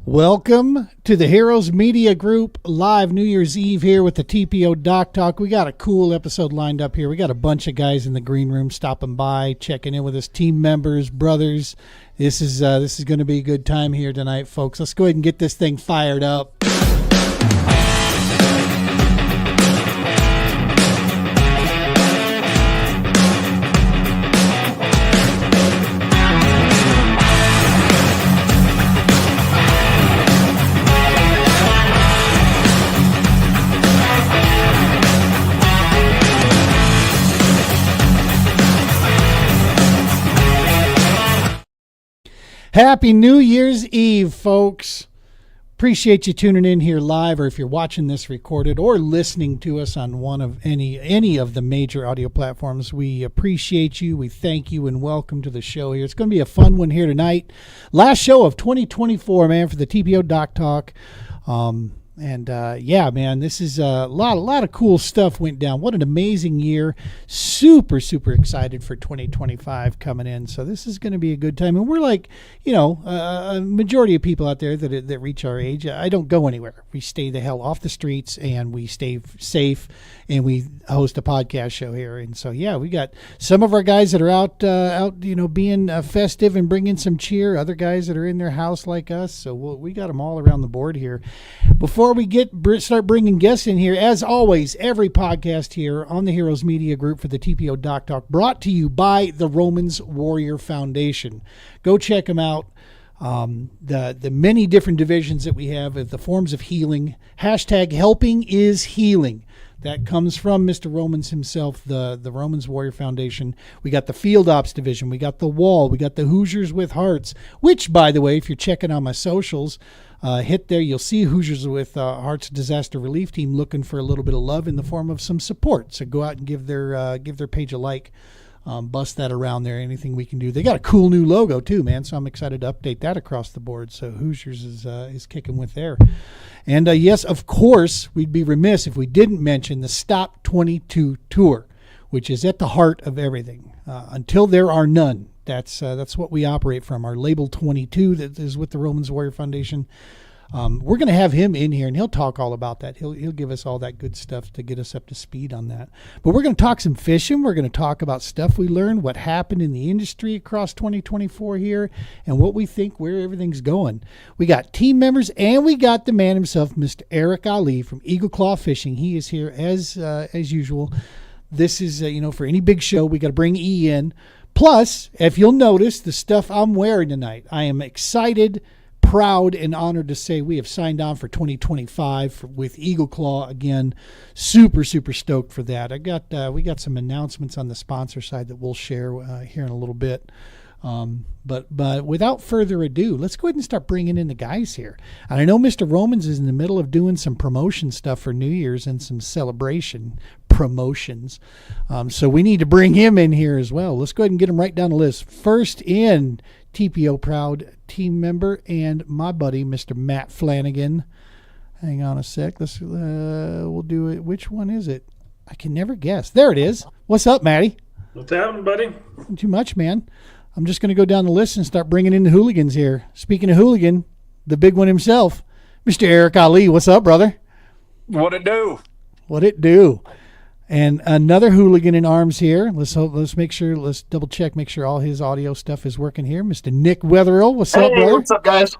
Welcome to the Heroes Media Group live New Year's Eve here with the TPO Doc Talk. We got a cool episode lined up here. We got a bunch of guys in the green room stopping by, checking in with us, team members, brothers. This is going to be a good time here tonight, folks. Let's go ahead and get this thing fired up. Happy New Year's Eve, folks. Appreciate you tuning in here live, or if you're watching this recorded or listening to us on one of any of the major audio platforms. We appreciate you. We thank you and welcome to the show here. It's going to be a fun one here tonight. Last show of 2024, man, for the TPO Doc Talk. Yeah, man, this is a lot of cool stuff went down. What an amazing year. Super excited for 2025 coming in. So this is going to be a good time. And we're like, a majority of people out there that reach our age, I don't go anywhere. We stay the hell off the streets and we stay safe, and we host a podcast show here. And so, yeah, we got some of our guys that are out, being festive and bringing some cheer. Other guys that are in their house like us. So we got them all around the board here. Before we start bringing guests in here, as always, every podcast here on the Heroes Media Group for the TPO Doc Talk brought to you by the Romans Warrior Foundation. Go check them out. The many different divisions that we have of the forms of healing. Hashtag helping is healing. That comes from Mr. Romans himself, the Romans Warrior Foundation. We got the Field Ops Division. We got the Wall. We got the Hoosiers with Hearts, which, by the way, if you're checking on my socials, hit there. You'll see Hoosiers with Hearts Disaster Relief Team looking for a little bit of love in the form of some support. So go out and give their page a like. Bust that around there. Anything we can do. They got a cool new logo too, man. So I'm excited to update that across the board. So Hoosiers is kicking with there. And yes, of course, we'd be remiss if we didn't mention the Stop 22 tour, which is at the heart of everything. Until there are none. That's what we operate from. Our label 22 that is with the Romans Warrior Foundation. We're going to have him in here, and he'll talk all about that. He'll give us all that good stuff to get us up to speed on that. But we're going to talk some fishing. We're going to talk about stuff we learned, what happened in the industry across 2024 here, and what we think, where everything's going. We got team members, and we got the man himself, Mr. Eric Ali from Eagle Claw Fishing. He is here as usual. This is, for any big show, we got to bring E in. Plus, if you'll notice the stuff I'm wearing tonight, I am excited, proud, and honored to say we have signed on for 2025 with Eagle Claw again. Super stoked for that. We got some announcements on the sponsor side that we'll share here in a little bit. But without further ado, let's go ahead and start bringing in the guys here. And I know Mr. Romans is in the middle of doing some promotion stuff for New Year's and some celebration promotions. So we need to bring him in here as well. Let's go ahead and get him right down the list. First in, TPO proud team member and my buddy, Mr. Matt Flanagan. Hang on a sec. We'll do it. Which one is it? I can never guess. There it is. What's up, Matty? What's happening, buddy? Not too much, man. I'm just going to go down the list and start bringing in the hooligans here. Speaking of hooligan, the big one himself, Mr. Eric Ali. What's up, brother? What it do? What it do? And another hooligan in arms here. Let's double check, make sure all his audio stuff is working here. Mr. Nick Wetherill. What's up, brother? What's up, guys?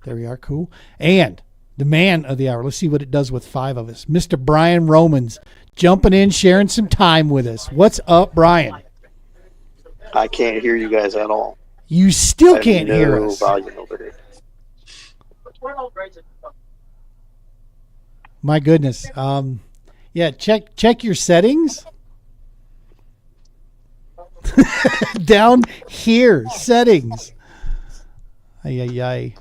There we are. Cool. And the man of the hour. Let's see what it does with five of us. Mr. Brian Romans jumping in, sharing some time with us. What's up, Brian? I can't hear you guys at all. You still can't hear us. Volume over here. My goodness. Yeah, check your settings. Down here, settings. Ay.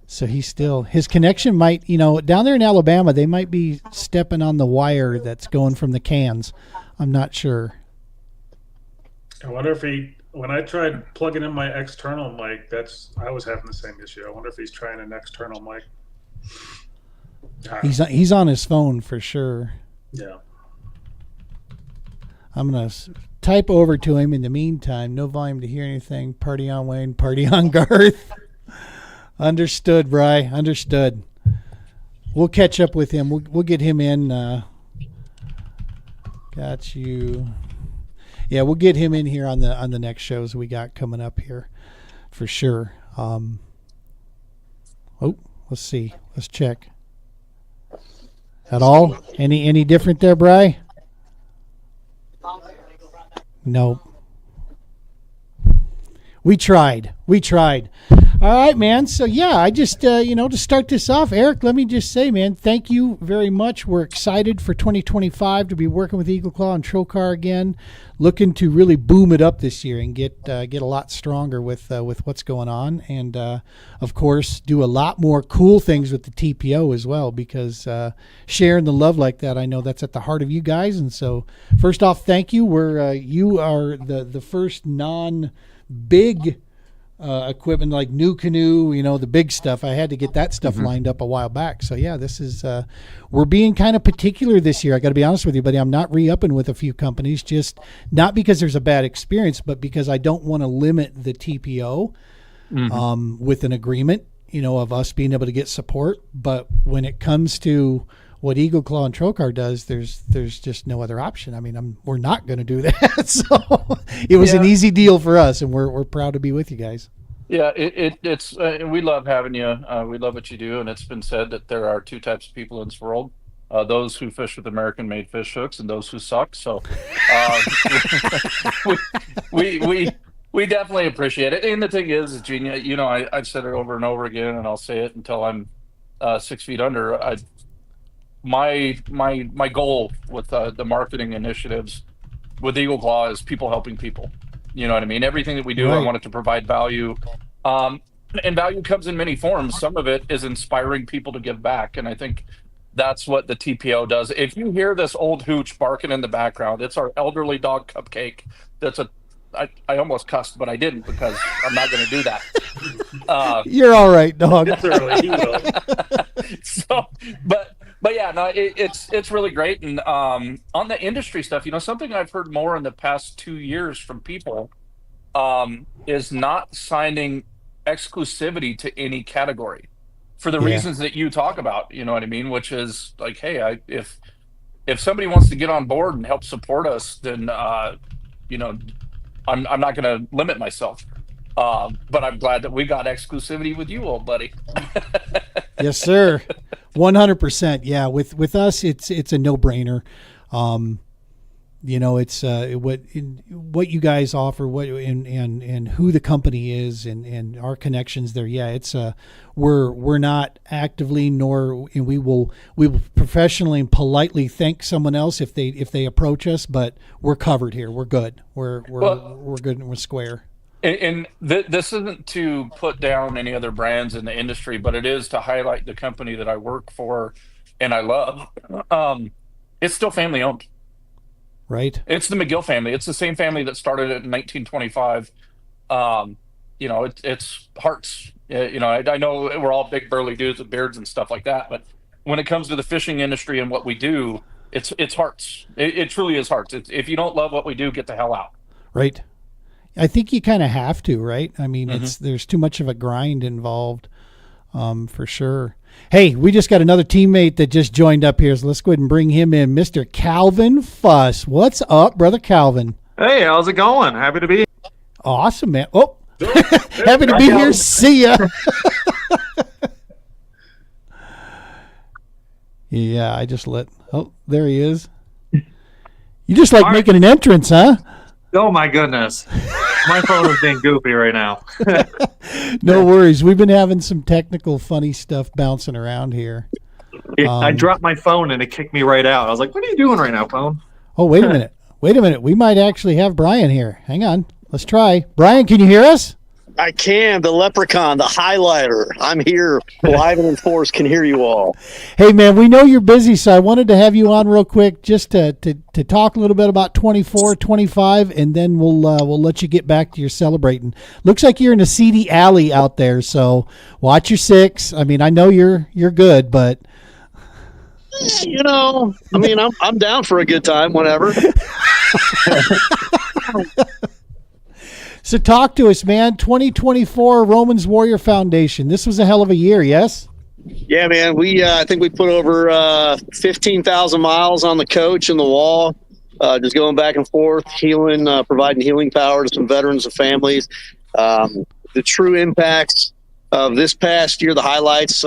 So his connection might, down there in Alabama, they might be stepping on the wire that's going from the cans. I'm not sure. I wonder if when I tried plugging in my external mic, I was having the same issue. I wonder if he's trying an external mic. He's on his phone for sure. Yeah. I'm going to type over to him in the meantime. No volume to hear anything. Party on Wayne, party on Garth. Understood, Bry. Understood. We'll catch up with him. We'll get him in. Got you. Yeah, we'll get him in here on the next shows we got coming up here, for sure. Let's see. Let's check. At all? Any different there, Bry? Nope. We tried. All right, man. So, yeah, I just, to start this off, Eric, let me just say, man, thank you very much. We're excited for 2025 to be working with Eagle Claw and Trocar again, looking to really boom it up this year and get a lot stronger with what's going on. And, of course, do a lot more cool things with the TPO as well, because sharing the love like that, I know that's at the heart of you guys. And so, first off, thank you. You are the first non-big equipment like new canoe, the big stuff. I had to get that stuff lined up a while back. So yeah, this is we're being kind of particular this year. I got to be honest with you, buddy. I'm not re-upping with a few companies, just not because there's a bad experience, but because I don't want to limit the TPO with an agreement, of us being able to get support. But when it comes to what Eagle Claw and Trocar does, there's just no other option. I mean, we're not going to do that. So it was an easy deal for us, and we're proud to be with you guys. Yeah, it's we love having you. We love what you do, and it's been said that there are two types of people in this world: those who fish with American-made fish hooks, and those who suck. So we definitely appreciate it. And the thing is, Gene, I've said it over and over again, and I'll say it until I'm 6 feet under. My goal with the marketing initiatives with Eagle Claw is people helping people. You know what I mean? Everything that we do, Right. I want it to provide value. And value comes in many forms. Some of it is inspiring people to give back. And I think that's what the TPO does. If you hear this old hooch barking in the background, it's our elderly dog Cupcake. I almost cussed, but I didn't, because I'm not going to do that. You're all right, dog. It's early. He will. But yeah, no, it's really great. And on the industry stuff, something I've heard more in the past 2 years from people is not signing exclusivity to any category for the reasons that you talk about. You know what I mean? Which is like, hey, if somebody wants to get on board and help support us, then I'm not going to limit myself. But I'm glad that we got exclusivity with you, old buddy. Yes, sir. 100%. Yeah. With us, it's a no-brainer. It's what you guys offer, and who the company is, and our connections there. Yeah, it's we're not actively, and we will professionally and politely thank someone else if they approach us, but we're covered here. We're good. We're good, and we're square. And this isn't to put down any other brands in the industry, but it is to highlight the company that I work for and I love. It's still family owned. Right. It's the McGill family. It's the same family that started it in 1925. It's hearts. I know we're all big burly dudes with beards and stuff like that, but when it comes to the fishing industry and what we do, it's hearts. It truly is hearts. if you don't love what we do, get the hell out. Right. I think you kind of have to, right? I mean, there's too much of a grind involved, for sure. Hey, we just got another teammate that just joined up here, so let's go ahead and bring him in, Mr. Calvin Fuss. What's up, brother Calvin? Hey, how's it going? Happy to be here. Awesome, man. Oh, happy to be here. See ya. Yeah, I just oh, there he is. You just like making an entrance, huh? Oh, my goodness. My phone is being goofy right now. No worries. We've been having some technical funny stuff bouncing around here. I dropped my phone and it kicked me right out. I was like, what are you doing right now, phone? Oh, wait a minute. Wait a minute. We might actually have Brian here. Hang on. Let's try. Brian, can you hear us? I can. The leprechaun, the highlighter. I'm here, live and in force. Can hear you all. Hey, man, we know you're busy, so I wanted to have you on real quick just to talk a little bit about 24, 25, and then we'll let you get back to your celebrating. Looks like you're in a seedy alley out there, so watch your six. I mean, I know you're good, but I'm down for a good time, whenever. So talk to us, man. 2024 Romans Warrior Foundation. This was a hell of a year, yes? Yeah, man. We I think we put over 15,000 miles on the coach and the wall, just going back and forth, healing, providing healing power to some veterans and families. The true impacts of this past year, the highlights,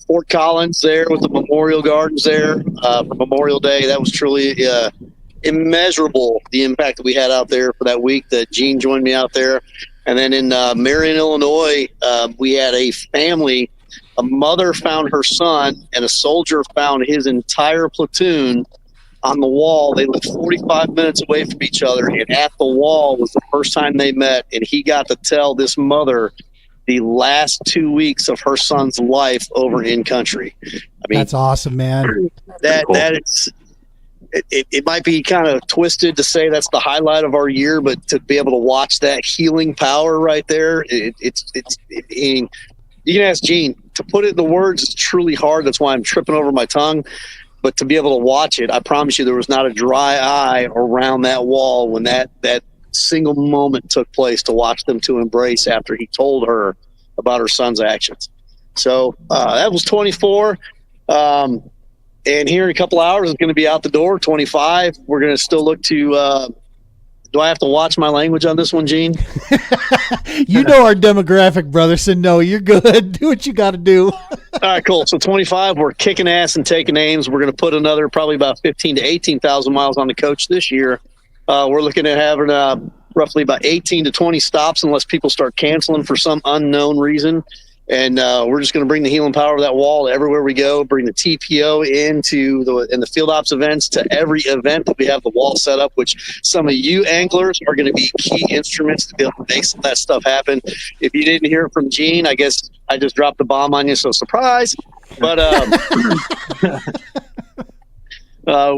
Fort Collins there with the Memorial Gardens there for Memorial Day. That was truly immeasurable, the impact that we had out there for that week that Gene joined me out there. And then in Marion, Illinois, we had a family, a mother found her son, and a soldier found his entire platoon on the wall. They lived 45 minutes away from each other, and at the wall was the first time they met, and he got to tell this mother the last 2 weeks of her son's life over in country. I mean, that's awesome, man. That is, it might be kind of twisted to say that's the highlight of our year, but to be able to watch that healing power right there, it's you can ask Gene to put it into words. It's truly hard. That's why I'm tripping over my tongue. But to be able to watch it, I promise you, there was not a dry eye around that wall when that single moment took place to watch them to embrace after he told her about her son's actions. So that was 24. And here in a couple hours, it's going to be out the door. 25. We're going to still look to. Do I have to watch my language on this one, Gene? You know our demographic, brother. So no, you're good. Do what you got to do. All right, cool. So 25, we're kicking ass and taking names. We're going to put another probably about 15 to 18,000 miles on the coach this year. We're looking at having roughly about 18 to 20 stops unless people start canceling for some unknown reason. And we're just going to bring the healing power of that wall everywhere we go, bring the TPO into the field ops events to every event that we have the wall set up, which some of you anglers are going to be key instruments to be able to make some of that stuff happen. If you didn't hear it from Gene, I guess I just dropped the bomb on you, so surprise. But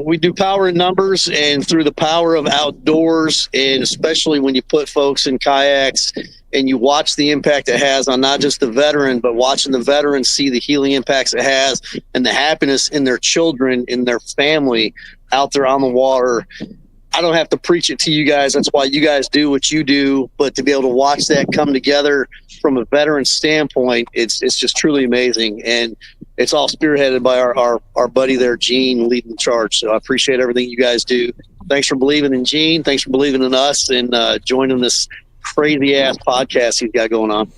we do power in numbers, and through the power of outdoors, and especially when you put folks in kayaks and you watch the impact it has on not just the veteran, but watching the veterans see the healing impacts it has and the happiness in their children, in their family out there on the water. I don't have to preach it to you guys. That's why you guys do what you do. But to be able to watch that come together from a veteran standpoint, it's just truly amazing. And it's all spearheaded by our buddy there, Gene, leading the charge. So I appreciate everything you guys do. Thanks for believing in Gene. Thanks for believing in us and joining this crazy ass podcast he's got going on.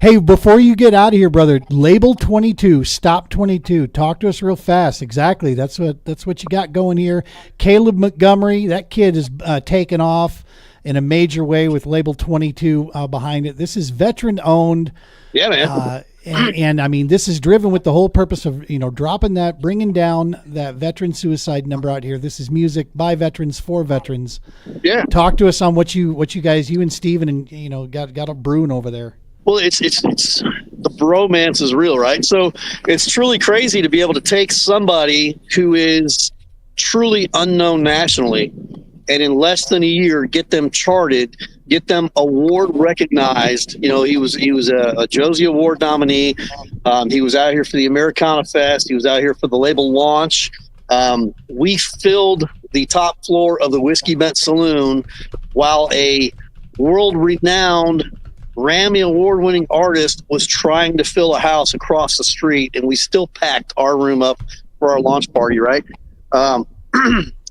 Hey, before you get out of here, brother, label 22, stop 22. Talk to us real fast. Exactly. That's what you got going here. Caleb Montgomery, that kid is taken off in a major way with label 22 behind it. This is veteran owned. Yeah, man. And I mean, this is driven with the whole purpose of, dropping that, bringing down that veteran suicide number out here. This is music by veterans for veterans. Yeah. Talk to us on what you guys, you and Steven and, got a brewing over there. Well, it's the bromance is real, right? So it's truly crazy to be able to take somebody who is truly unknown nationally and in less than a year get them charted, get them award recognized. He was a Josie Award nominee. He was out here for the Americana Fest. He was out here for the label launch. We filled the top floor of the Whiskey Bent Saloon while a world-renowned Grammy award-winning artist was trying to fill a house across the street, and we still packed our room up for our launch party, right?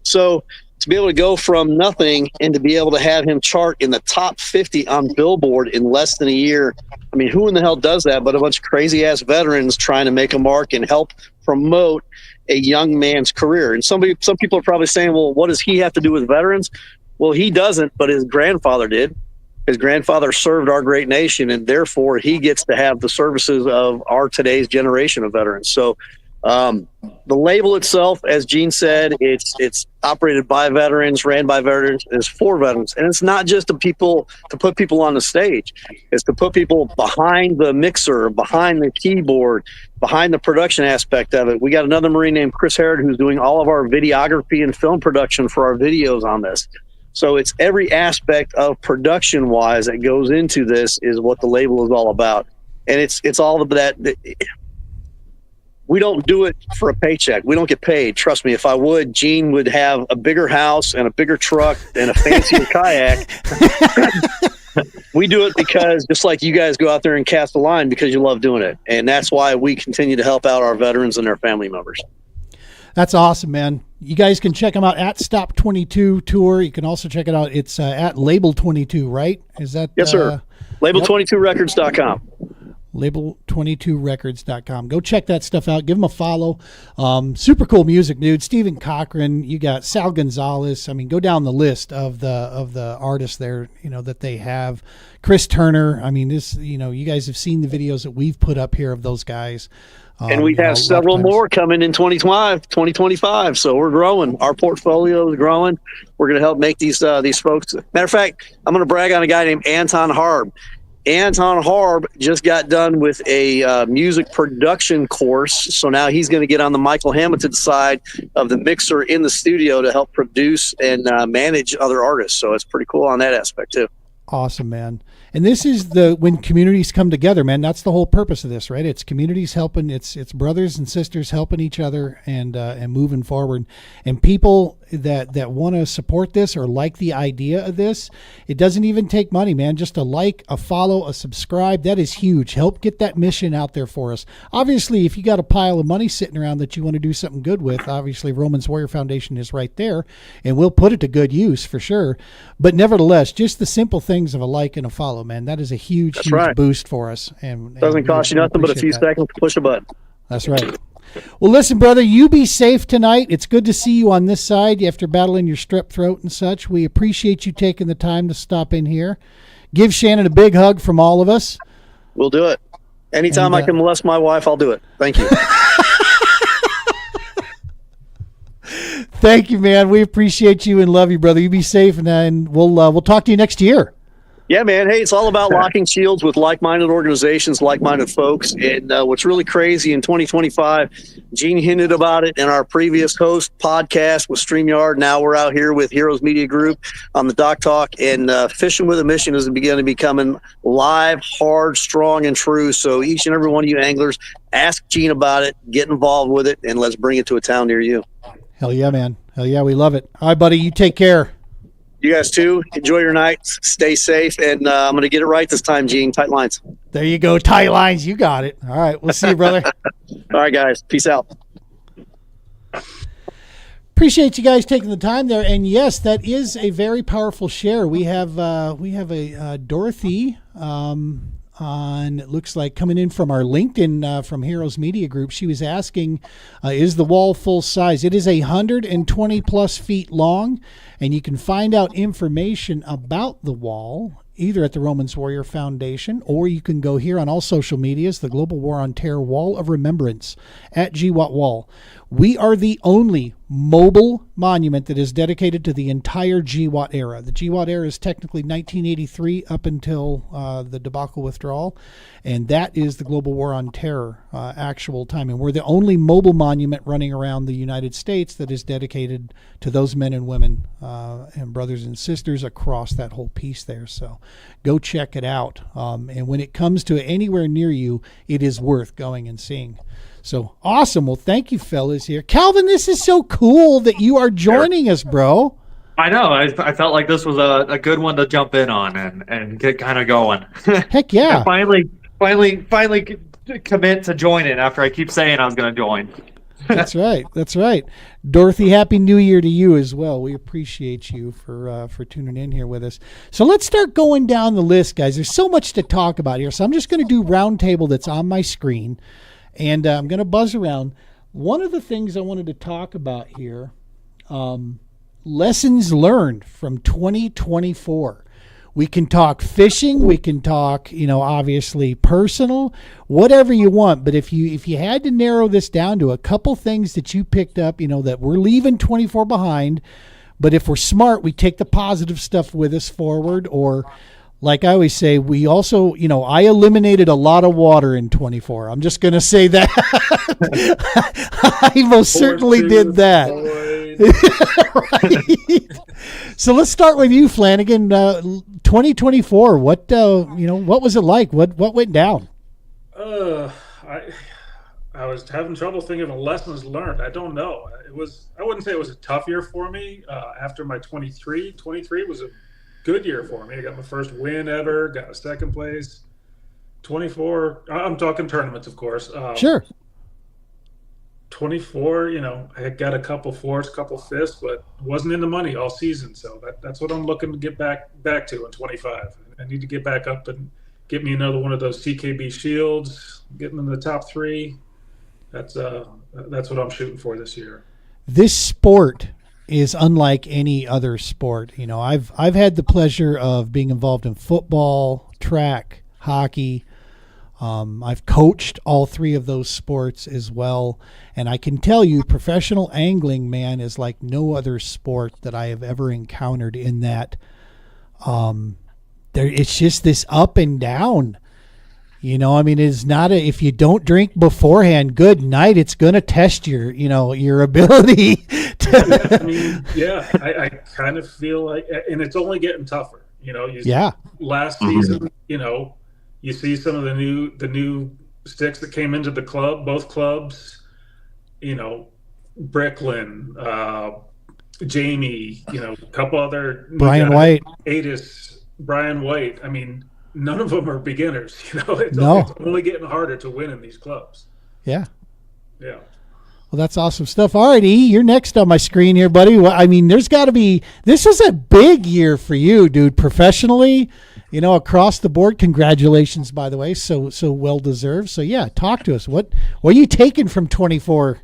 So to be able to go from nothing and to be able to have him chart in the top 50 on Billboard in less than a year, I mean, who in the hell does that but a bunch of crazy-ass veterans trying to make a mark and help promote a young man's career? And some people are probably saying, well, what does he have to do with veterans? Well, he doesn't, but his grandfather did. His grandfather served our great nation, and therefore he gets to have the services of our today's generation of veterans. So the label itself, as Gene said, it's operated by veterans, ran by veterans, it's for veterans. And it's not just to put people on the stage. It's to put people behind the mixer, behind the keyboard, behind the production aspect of it. We got another Marine named Chris Herod who's doing all of our videography and film production for our videos on this. So it's every aspect of production wise that goes into this is what the label is all about. And it's all of that. we don't do it for a paycheck. We don't get paid. Trust me, if I would, Gene would have a bigger house and a bigger truck and a fancier kayak. We do it because just like you guys go out there and cast a line because you love doing it. And that's why we continue to help out our veterans and their family members. That's awesome, man. You guys can check them out at Stop 22 Tour. You can also check it out. It's at Label 22, right? Is that? Yes, sir. Label22records.com. Label22records.com. Go check that stuff out. Give them a follow. Super cool music, dude. Stephen Cochran. You got Sal Gonzalez. I mean, go down the list of the artists there, that they have. Chris Turner. I mean, you guys have seen the videos that we've put up here of those guys. And we have several more coming in 2025. So we're growing. Our portfolio is growing. We're going to help make these folks. Matter of fact, I'm going to brag on a guy named Anton Harb. Anton Harb just got done with a music production course. So now he's going to get on the Michael Hamilton side of the mixer in the studio to help produce and manage other artists. So it's pretty cool on that aspect too. Awesome, man. And this is when communities come together, man. That's the whole purpose of this, right? It's communities helping. It's brothers and sisters helping each other and moving forward. And people that want to support this or like the idea of this, it doesn't even take money, man. Just a like, a follow, a subscribe. That is huge. Help get that mission out there for us. Obviously, if you got a pile of money sitting around that you want to do something good with, obviously Romans Warrior Foundation is right there, and we'll put it to good use for sure. But nevertheless, just the simple things of a like and a follow, man, that is a huge boost for us. And doesn't cost you nothing but a few seconds to push a button. That's right. Well, listen, brother, you be safe tonight. It's good to see you on this side after battling your strep throat and such. We appreciate you taking the time to stop in here. Give Shannon a big hug from all of us. We'll do it. Anytime I can molest my wife, I'll do it. Thank you. Thank you, man. We appreciate you and love you, brother. You be safe, and we'll talk to you next year. Yeah, man. Hey, it's all about locking shields with like-minded organizations, like-minded folks. And what's really crazy in 2025, Gene hinted about it in our previous host podcast with StreamYard. Now we're out here with Heroes Media Group on the Doc Talk. And Fishing with a Mission is beginning to becoming live, hard, strong, and true. So each and every one of you anglers, ask Gene about it, get involved with it, and let's bring it to a town near you. Hell yeah, man. Hell yeah, we love it. All right, buddy, you take care. You guys too. Enjoy your night. Stay safe. And I'm going to get it right this time, Gene. Tight lines. There you go. Tight lines. You got it. All right. We'll see you, brother. All right, guys. Peace out. Appreciate you guys taking the time there. And yes, that is a very powerful share. We have a Dorothy on, it looks like, coming in from our LinkedIn from Heroes Media Group. She was asking, is the wall full size? It is 120 plus feet long, and you can find out information about the wall either at the Romans Warrior Foundation, or you can go here on all social medias, the Global War on Terror Wall of Remembrance at GWAT Wall. We are the only mobile monument that is dedicated to the entire GWAT era. The GWAT era is technically 1983 up until the debacle withdrawal, and that is the Global War on Terror actual time. And we're the only mobile monument running around the United States that is dedicated to those men and women and brothers and sisters across that whole piece there. So go check it out. And when it comes to anywhere near you, it is worth going and seeing. So awesome. Well, thank you, fellas here. Calvin, this is so cool that you are joining us, bro. I know. I felt like this was a good one to jump in on and get kind of going. Heck yeah. finally commit to joining after I keep saying I was going to join. That's right. That's right. Dorothy, Happy New Year to you as well. We appreciate you for tuning in here with us. So let's start going down the list, guys. There's so much to talk about here. So I'm just going to do roundtable that's on my screen. And I'm going to buzz around. One of the things I wanted to talk about here, lessons learned from 2024. We can talk fishing. We can talk, obviously personal, whatever you want. But if you had to narrow this down to a couple things that you picked up, that we're leaving 24 behind. But if we're smart, we take the positive stuff with us forward. Or like I always say, we also, I eliminated a lot of water in 24. I'm just going to say that. I most certainly did that. Right. So let's start with you, Flanagan. 2024. What was it like? What went down? I I was having trouble thinking of lessons learned. I don't know. I wouldn't say it was a tough year for me. After my 23 was a good year for me. I got my first win ever, got a second place. 24, I'm talking tournaments, of course. Sure. 24, I got a couple fourths, couple fifths, but wasn't in the money all season. So that's what I'm looking to get back to in 25. I need to get back up and get me another one of those CKB shields, getting in the top 3. That's what I'm shooting for this year. This sport is unlike any other sport. I've had the pleasure of being involved in football, track, hockey. I've coached all 3 of those sports as well. And I can tell you, professional angling, man, is like no other sport that I have ever encountered in that it's just this up and down. It's not if you don't drink beforehand, good night. It's going to test your ability to. I kind of feel like, and it's only getting tougher. Last season, you see some of the new sticks that came into the club, both clubs, Bricklin, Jamie, a couple other Brian guys, White, Adis, Brian White. I mean, none of them are beginners. It's only getting harder to win in these clubs. Yeah. Yeah. Well, that's awesome stuff. All right, E, you're next on my screen here, buddy. Well, there's got to be. This is a big year for you, dude. Professionally, across the board. Congratulations, by the way. So well deserved. So yeah, talk to us. What are you taking from 24?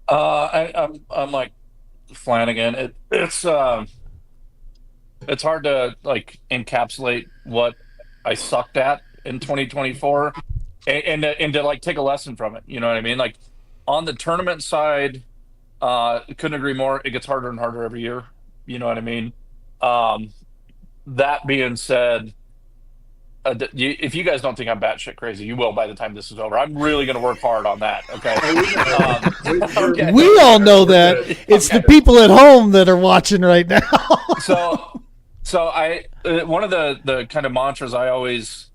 I'm like Flanagan. It's hard to like encapsulate what I sucked at in 2024 and to like take a lesson from it. You know what I mean? Like on the tournament side, couldn't agree more. It gets harder and harder every year. You know what I mean? That being said, if you guys don't think I'm batshit crazy, you will by the time this is over. I'm really going to work hard on that. Okay. Okay. We all know that. It's the people at home that are watching right now. So I one of the kind of mantras I always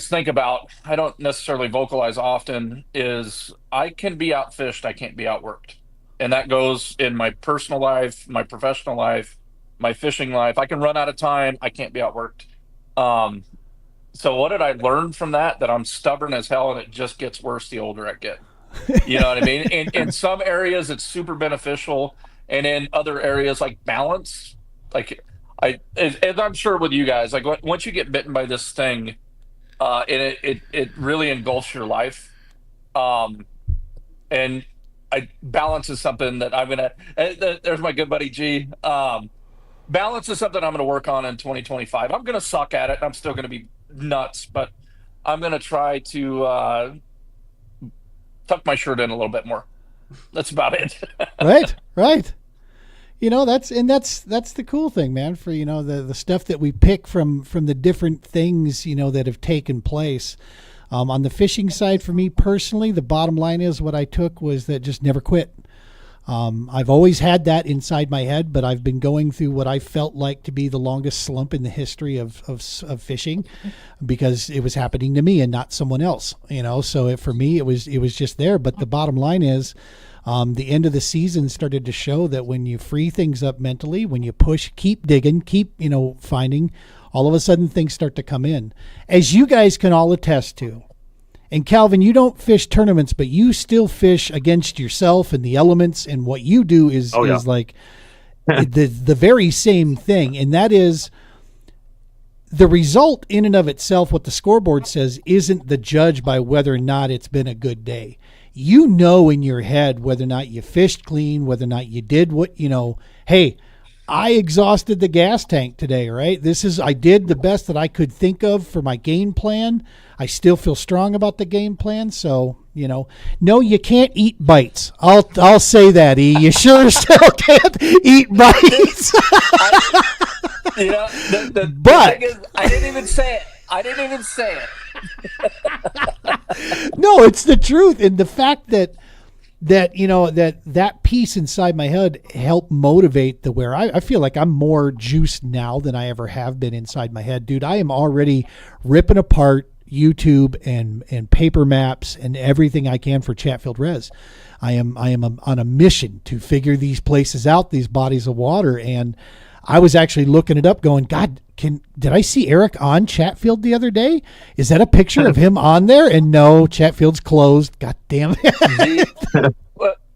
think about, I don't necessarily vocalize often, is I can be outfished, I can't be outworked. And that goes in my personal life, my professional life, my fishing life. I can run out of time, I can't be outworked. So what did I learn from that? That I'm stubborn as hell and it just gets worse the older I get. You know what I mean? In some areas it's super beneficial, and in other areas like balance, like as I'm sure with you guys, like once you get bitten by this thing, and it really engulfs your life. And balance is something that I'm gonna. There's my good buddy G. Balance is something I'm going to work on in 2025. I'm going to suck at it. I'm still going to be nuts, but I'm going to try to tuck my shirt in a little bit more. That's about it. Right. That's the cool thing, man, for, the stuff that we pick from the different things, that have taken place. On the fishing side, for me personally, the bottom line is what I took was that just never quit. I've always had that inside my head, but I've been going through what I felt like to be the longest slump in the history of fishing, because it was happening to me and not someone else, so for me, it was just there. But the bottom line is, the end of the season started to show that when you free things up mentally, when you push, keep digging, keep, finding, all of a sudden things start to come in, as you guys can all attest to. And Calvin, you don't fish tournaments, but you still fish against yourself and the elements, and what you do is like the very same thing. And that is the result in and of itself. What the scoreboard says isn't the judge by whether or not it's been a good day. In your head whether or not you fished clean, whether or not you did what, hey, I exhausted the gas tank today, right? I did the best that I could think of for my game plan. I still feel strong about the game plan. So, no, you can't eat bites. I'll say that, E. You sure still can't eat bites. The thing is, I didn't even say it. No, it's the truth. And the fact that piece inside my head helped motivate where I feel like I'm more juiced now than I ever have been inside my head. Dude, I am already ripping apart YouTube and paper maps and everything I can for Chatfield Res. I am on a mission to figure these places out, these bodies of water, and I was actually looking it up, going, God, did I see Eric on Chatfield the other day? Is that a picture of him on there? And no, Chatfield's closed. God damn it.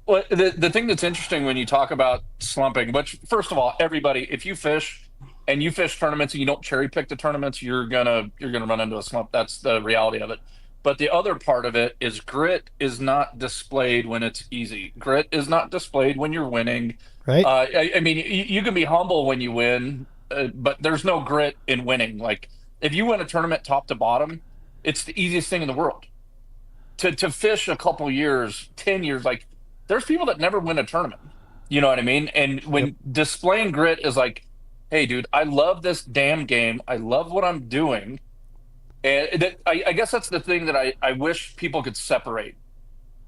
Well, the thing that's interesting when you talk about slumping, which first of all, everybody, if you fish and you fish tournaments and you don't cherry pick the tournaments, you're gonna run into a slump. That's the reality of it. But the other part of it is grit is not displayed when it's easy. Grit is not displayed when you're winning. Right. I mean, you can be humble when you win, but there's no grit in winning. Like if you win a tournament top to bottom, it's the easiest thing in the world. To fish a couple years, 10 years, like there's people that never win a tournament. You know what I mean? And when displaying grit is like, hey, dude, I love this damn game. I love what I'm doing. And I guess that's the thing that I wish people could separate.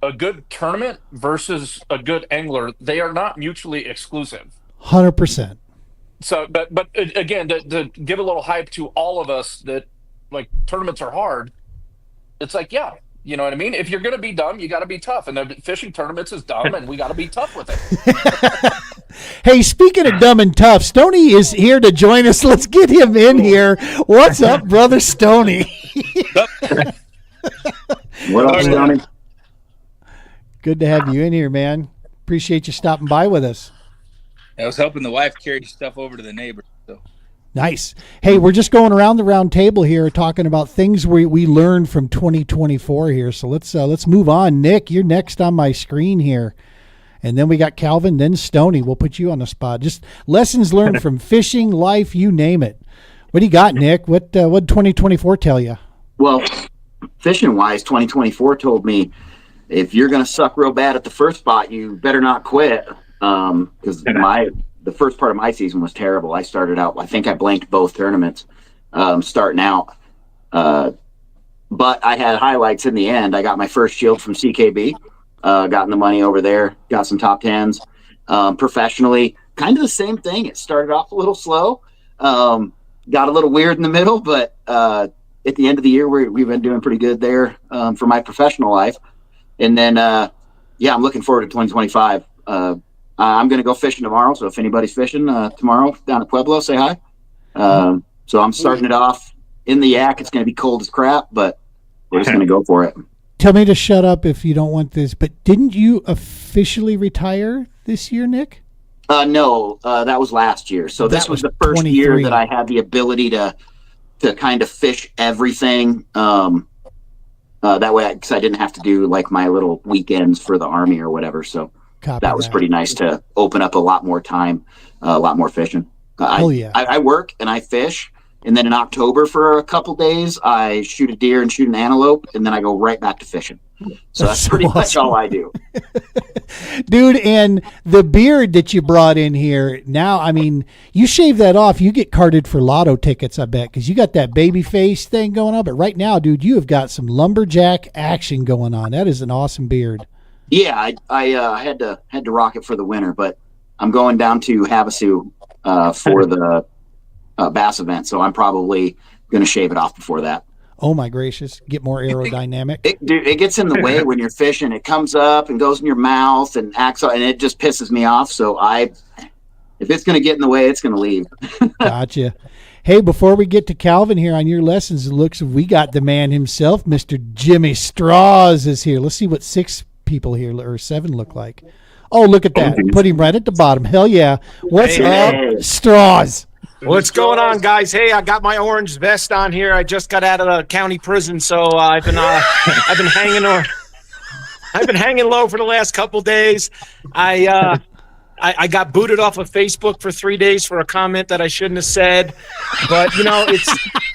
A good tournament versus a good angler, they are not mutually exclusive. 100%. So, but again, to give a little hype to all of us that like tournaments are hard, it's like, yeah, you know what I mean? If you're going to be dumb, you got to be tough. And the fishing tournaments is dumb, and we got to be tough with it. Hey, speaking of dumb and tough, Stoney is here to join us. Let's get him in here. What's up, brother Stoney? What up, Stoney? Good to have you in here, man. Appreciate you stopping by with us. I was helping the wife carry stuff over to the neighbor. So. Nice. Hey, we're just going around the round table here talking about things we learned from 2024 here. So let's move on. Nick, you're next on my screen here. And then we got Calvin, then Stoney. We'll put you on the spot. Just lessons learned from fishing, life, you name it. What do you got, Nick? What 2024 tell you? Well, fishing-wise, 2024 told me if you're going to suck real bad at the first spot, you better not quit. Because the first part of my season was terrible. I started out, I think I blanked both tournaments starting out. But I had highlights in the end. I got my first shield from CKB, gotten the money over there, got some top tens. Professionally, kind of the same thing. It started off a little slow, got a little weird in the middle, but at the end of the year, we've been doing pretty good there for my professional life. And then, I'm looking forward to 2025. I'm going to go fishing tomorrow. So if anybody's fishing tomorrow down at Pueblo, say hi. So I'm starting it off in the yak. It's going to be cold as crap, but we're just going to go for it. Tell me to shut up if you don't want this, but didn't you officially retire this year, Nick? No, that was last year. So this was the first 23. year that I had the ability to kind of fish everything. That way, because I didn't have to do like my little weekends for the Army or whatever. So that was pretty nice to open up a lot more time, a lot more fishing. I work and I fish. And then in October for a couple days, I shoot a deer and shoot an antelope. And then I go right back to fishing. So that's pretty much all I do. Dude, and the beard that you brought in here, now, I mean, you shave that off, you get carded for lotto tickets, I bet, because you got that baby face thing going on. But right now, dude, you have got some lumberjack action going on. That is an awesome beard. Yeah, I had to rock it for the winter, but I'm going down to Havasu for the bass event, so I'm probably going to shave it off before that. Oh my gracious! Get more aerodynamic. It gets in the way when you're fishing. It comes up and goes in your mouth and acts, and it just pisses me off. So if it's going to get in the way, it's going to leave. Gotcha. Hey, before we get to Calvin here on your lessons, it looks we got the man himself, Mr. Jimmy Straws, is here. Let's see what 6 people here or 7 look like. Oh, look at that! Put him right at the bottom. Hell yeah! What's up, Straws? What's going on, guys? Hey, I got my orange vest on here. I just got out of the county prison, so I've been hanging low for the last couple days. I got booted off of Facebook for 3 days for a comment that I shouldn't have said, but you know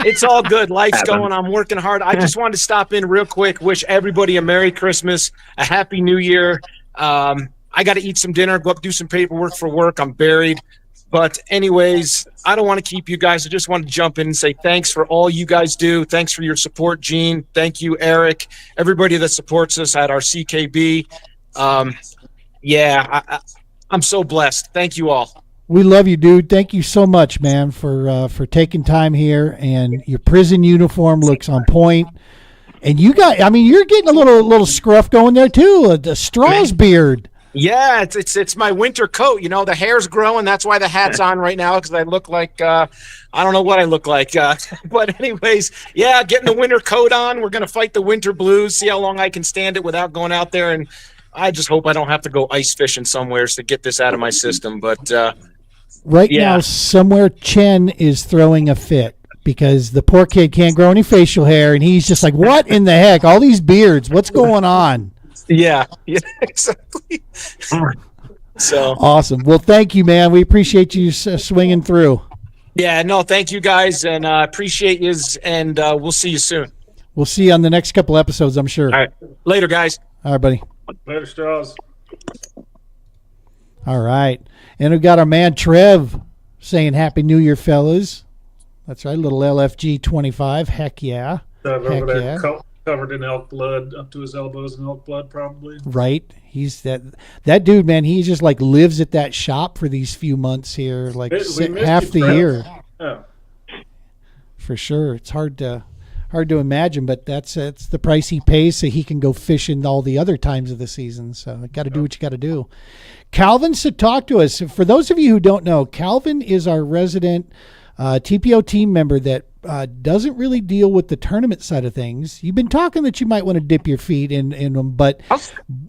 it's all good. Life's going. I'm working hard. I just wanted to stop in real quick, wish everybody a Merry Christmas, a Happy New Year. I got to eat some dinner, go up do some paperwork for work. I'm buried. But anyways, I don't want to keep you guys. I just want to jump in and say thanks for all you guys do. Thanks for your support, Gene. Thank you, Eric. Everybody that supports us at our CKB. I'm so blessed. Thank you all. We love you, dude. Thank you so much, man, for taking time here. And your prison uniform looks on point. And you're getting a little scruff going there too. A Strauss beard. Yeah, it's my winter coat. You know, the hair's growing. That's why the hat's on right now, because I look like I don't know what I look like. But anyways, yeah, getting the winter coat on. We're gonna fight the winter blues. See how long I can stand it without going out there. And I just hope I don't have to go ice fishing somewhere to get this out of my system. But right now, somewhere Chen is throwing a fit because the poor kid can't grow any facial hair, and he's just like, "What in the heck? All these beards? What's going on?" Yeah, exactly. So awesome. Well, thank you, man. We appreciate you swinging through. Yeah, no, thank you guys, and appreciate you, and we'll see you soon. We'll see you on the next couple episodes, I'm sure. All right, later, guys. All right, buddy. Later, Strauss. All right, and we got our man Trev saying Happy New Year, fellas. That's right, little LFG 25. Heck yeah. Over there, covered in elk blood, up to his elbows in elk blood, probably. Right. He's that dude, man. He just like lives at that shop for these few months here, like half the year. Oh. For sure, it's hard to imagine, but that's the price he pays so he can go fishing all the other times of the season. So you got to do what you got to do. Calvin should talk to us. For those of you who don't know, Calvin is our resident TPO team member that doesn't really deal with the tournament side of things. You've been talking that you might want to dip your feet in them, but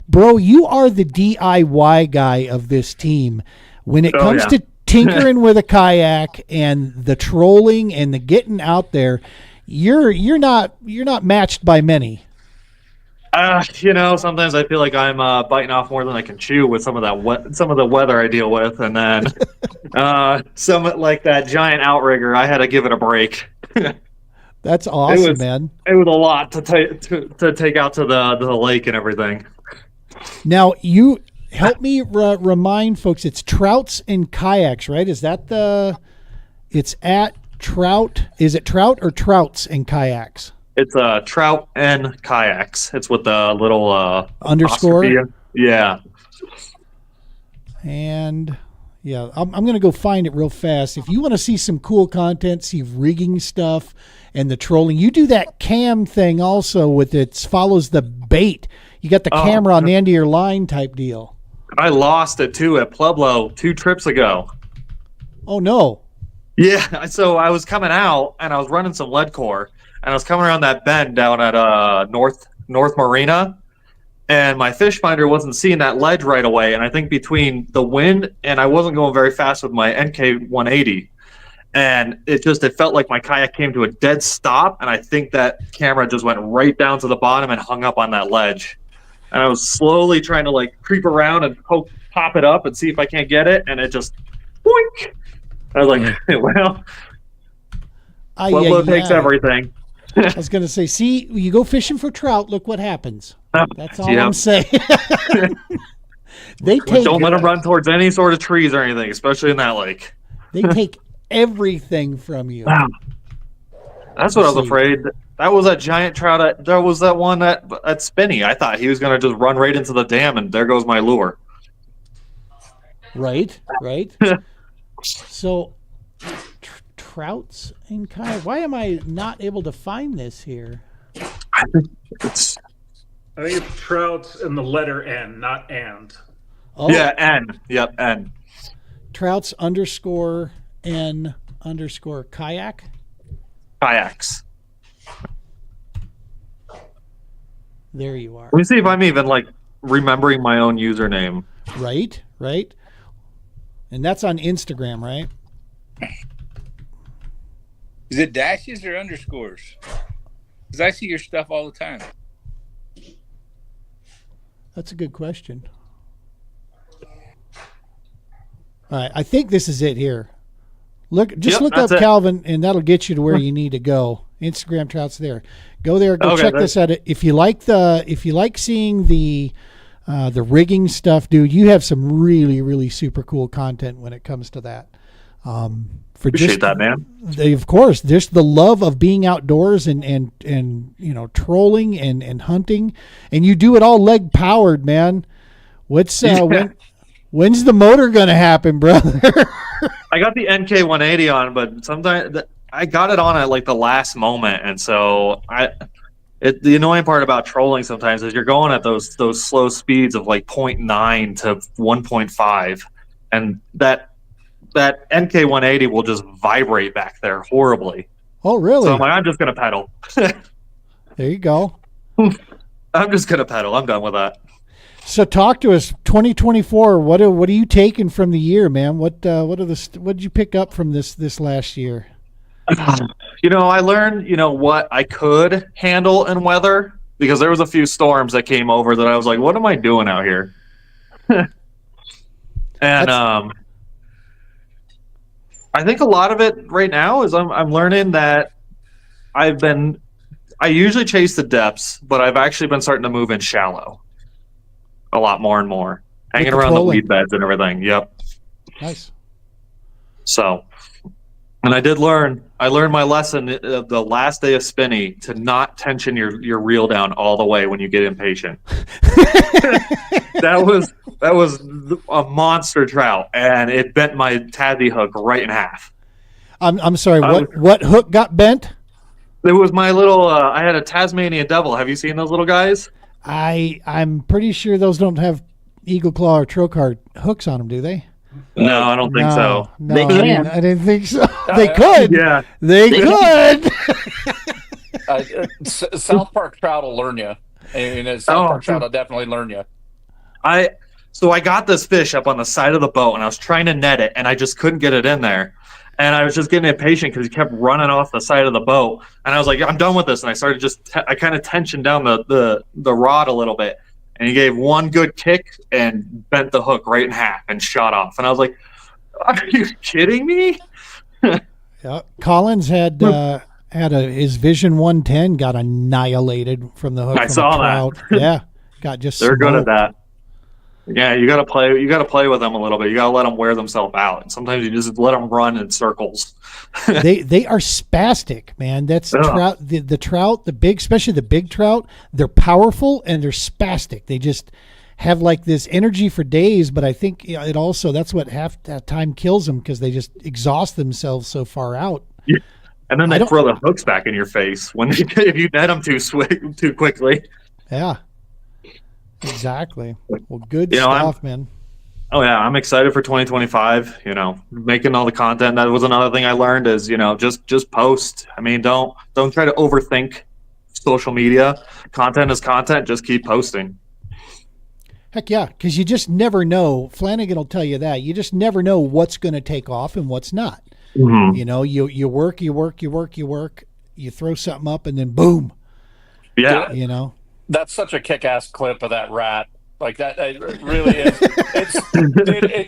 bro, you are the DIY guy of this team. When it comes to tinkering with a kayak and the trolling and the getting out there, you're not matched by many. Sometimes I feel like I'm biting off more than I can chew with some of the weather I deal with, and then some like that giant outrigger, I had to give it a break. That's awesome, man. It was a lot to take out to the lake and everything. Now you help me remind folks. It's Trouts and Kayaks, right? Is that it's at Trout? Is it Trout or Trouts and Kayaks? It's Trout and Kayaks. It's with the little underscore. Yeah. And yeah, I'm going to go find it real fast. If you want to see some cool content, see rigging stuff and the trolling, you do that cam thing also with it follows the bait. You got the camera on the end of your line type deal. I lost it too at Pueblo 2 trips ago. Oh no. Yeah. So I was coming out and I was running some lead core. And I was coming around that bend down at North Marina, and my fish finder wasn't seeing that ledge right away. And I think between the wind and I wasn't going very fast with my NK 180, and it felt like my kayak came to a dead stop. And I think that camera just went right down to the bottom and hung up on that ledge. And I was slowly trying to like creep around and pop it up and see if I can't get it, and it just boink. I was like, well, Pueblo takes everything. I was going to say, see, you go fishing for trout, look what happens. That's all I'm saying. Don't let them run towards any sort of trees or anything, especially in that lake. They take everything from you. Wow. That's what I was afraid. That was that giant trout. There was that one at Spinney. I thought he was going to just run right into the dam, and there goes my lure. Right. So... Trouts and kayak. Why am I not able to find this here? I think it's Trouts and the letter N, not and. Oh. Yeah, N. Yep, N. Trouts _ N _ kayak. Kayaks. There you are. Let me see if I'm even like remembering my own username. Right. And that's on Instagram, right? Is it dashes or underscores? Because I see your stuff all the time. That's a good question. All right, I think this is it here. Look up Calvin, and that'll get you to where you need to go. Instagram Trouts there. Go there. Go check this out. If you like seeing the rigging stuff, dude, you have some really, really super cool content when it comes to that. Appreciate that, man. Of course, there's the love of being outdoors and trolling and hunting, and you do it all leg powered, man. What's When's the motor gonna happen, brother? I got the NK180 on, but sometimes I got it on at like the last moment, and so the annoying part about trolling sometimes is you're going at those slow speeds of like 0.9 to 1.5, and that NK180 will just vibrate back there horribly. Oh, really? So I'm like, I'm just gonna pedal. There you go. I'm just gonna pedal. I'm done with that. So talk to us. 2024. What are you taking from the year, man? What did you pick up from this last year? I learned what I could handle in weather, because there was a few storms that came over that I was like, what am I doing out here? And I think a lot of it right now is I'm learning that I usually chase the depths, but I've actually been starting to move in shallow a lot more and more, hanging around the weed beds and everything. Yep. Nice. So, and I learned my lesson the last day of Spinny, to not tension your reel down all the way when you get impatient. That was a monster trout, and it bent my Tassie hook right in half. I'm sorry. What hook got bent? It was my little. I had a Tasmanian devil. Have you seen those little guys? I'm pretty sure those don't have Eagle Claw or Trocard hooks on them, do they? No, I don't think so. No, They can. I didn't think so. They could. Yeah, they could. South Park trout will learn you. And South Park trout will definitely learn you. So I got this fish up on the side of the boat, and I was trying to net it, and I just couldn't get it in there. And I was just getting impatient because he kept running off the side of the boat. And I was like, I'm done with this. And I started I kind of tensioned down the rod a little bit. And he gave one good kick and bent the hook right in half and shot off. And I was like, are you kidding me? Yeah. Collins had his Vision 110 got annihilated from the hook. I from saw a trout. that. Yeah. Got just They're good at smoked. that. Yeah, you gotta play with them a little bit. You gotta let them wear themselves out. And sometimes you just let them run in circles. They are spastic, man. That's Ugh. trout. The trout, especially the big trout. They're powerful and they're spastic. They just have like this energy for days. But I think it also, that's what half that time kills them, because they just exhaust themselves so far out. Yeah. And then they throw the hooks back in your face if you net them too quickly. Yeah. Exactly. Well, good stuff, man. Oh yeah, I'm excited for 2025. Making all the content. That was another thing I learned is just post. I mean, don't try to overthink social media. Content is content. Just keep posting. Heck yeah, because you just never know. Flanagan will tell you that. You just never know what's going to take off and what's not. Mm-hmm. You work. You throw something up, and then boom. Yeah. That's such a kick-ass clip of that rat. Like that, it really is.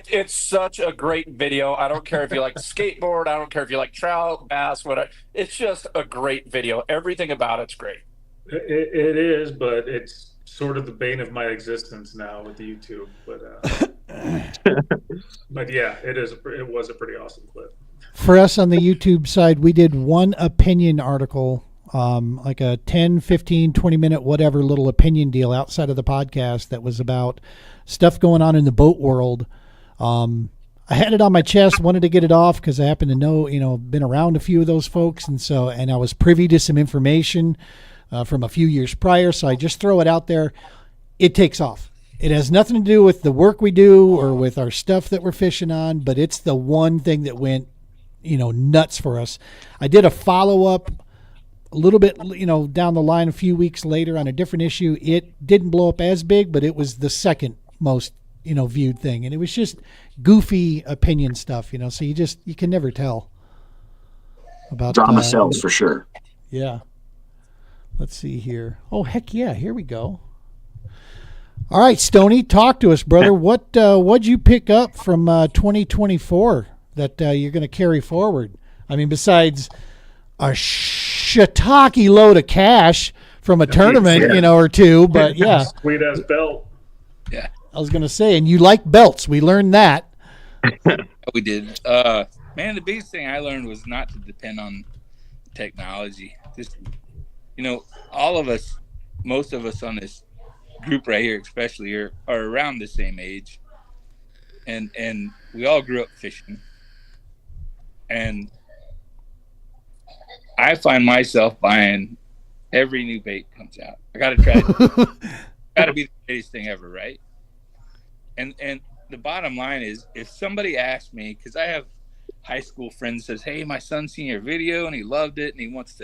It's such a great video. I don't care if you like skateboard. I don't care if you like trout, bass, whatever. It's just a great video. Everything about it's great. It is, but it's sort of the bane of my existence now with the YouTube. But yeah, it is. It was a pretty awesome clip. For us on the YouTube side, we did one opinion article. Like a 10, 15, 20-minute, whatever little opinion deal outside of the podcast that was about stuff going on in the boat world. I had it on my chest, wanted to get it off because I happen to know, been around a few of those folks. And I was privy to some information from a few years prior. So I just throw it out there. It takes off. It has nothing to do with the work we do or with our stuff that we're fishing on, but it's the one thing that went, nuts for us. I did a follow-up a little bit, down the line a few weeks later on a different issue. It didn't blow up as big, but it was the second most, viewed thing. And it was just goofy opinion stuff, so you can never tell about drama sells for sure. Yeah. Let's see here. Oh, heck yeah. Here we go. All right, Stoney, talk to us, brother. What'd you pick up from 2024 that you're going to carry forward? I mean, besides a shiitake load of cash from a tournament, or two, but yeah. Sweet ass belt. Yeah. I was going to say, and you like belts. We learned that. We did. Man, the biggest thing I learned was not to depend on technology. Just, all of us, most of us on this group right here, especially, are around the same age. and we all grew up fishing, and I find myself buying every new bait comes out. I got to try it. Got to be the greatest thing ever, right? And the bottom line is, if somebody asks me, because I have high school friends says, "Hey, my son's seen your video and he loved it and he wants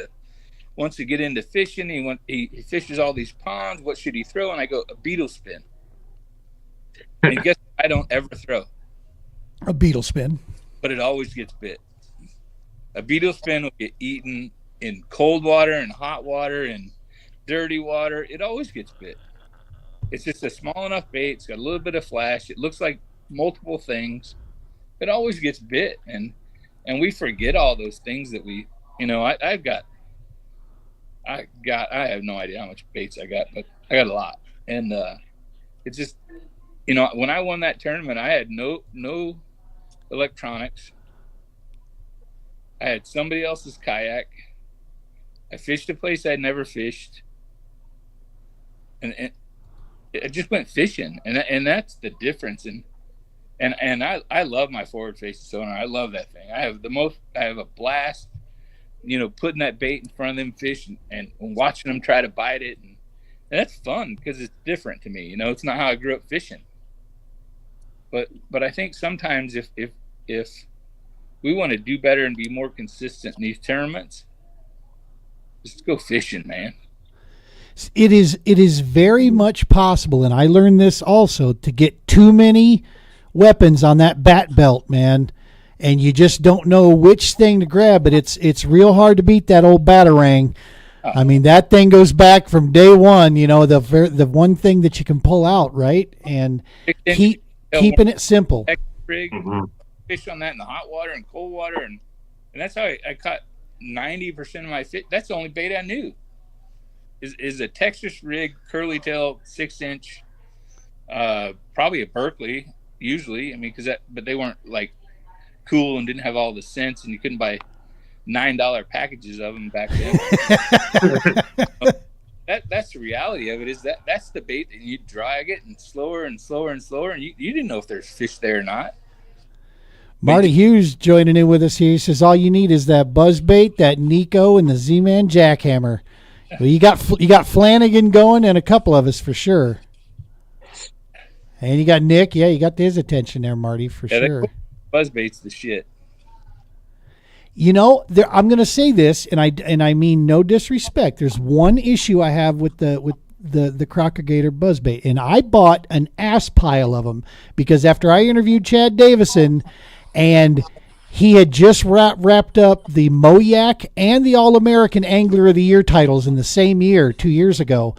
to get into fishing. He fishes all these ponds. What should he throw?" And I go, "A beetle spin." And guess what I don't ever throw? A beetle spin. But it always gets bit. A beetle spin will get eaten in cold water and hot water and dirty water. It always gets bit. It's just a small enough bait. It's got a little bit of flash. It looks like multiple things. It always gets bit. And we forget all those things that we, I have no idea how much baits I got, but I got a lot. And it's just, when I won that tournament, I had no electronics. I had somebody else's kayak. I fished a place I'd never fished, and I just went fishing, and that's the difference. And I love my forward facing sonar. I love that thing. I have a blast, putting that bait in front of them fish and watching them try to bite it, and that's fun because it's different to me. It's not how I grew up fishing. But I think sometimes if we want to do better and be more consistent in these tournaments, just go fishing, man. It is very much possible, and I learned this also, to get too many weapons on that bat belt, man, and you just don't know which thing to grab. But it's real hard to beat that old batarang. I mean, that thing goes back from day one. The one thing that you can pull out, right? And keeping it simple. Rig, fish on that in the hot water and cold water, and that's how I caught 90% of my fish. That's the only bait I knew. Is a Texas rig, curly tail, 6-inch, probably a Berkeley usually. I mean, but they weren't like cool and didn't have all the scents, and you couldn't buy $9 packages of them back then. That's the reality of it. Is that's the bait that you drag it and slower and slower and slower, and you didn't know if there's fish there or not. Marty Hughes joining in with us here. He says all you need is that buzz bait, that Nico, and the Z-Man jackhammer. Well, you got Flanagan going, and a couple of us for sure. And you got Nick. Yeah, you got his attention there, Marty, for sure. Buzz bait's the shit. I'm going to say this, and I mean no disrespect. There's one issue I have with the Crocker Gator buzzbait, and I bought an ass pile of them because after I interviewed Chad Davison, and he had just wrapped up the Moyak and the All-American Angler of the Year titles in the same year, 2 years ago.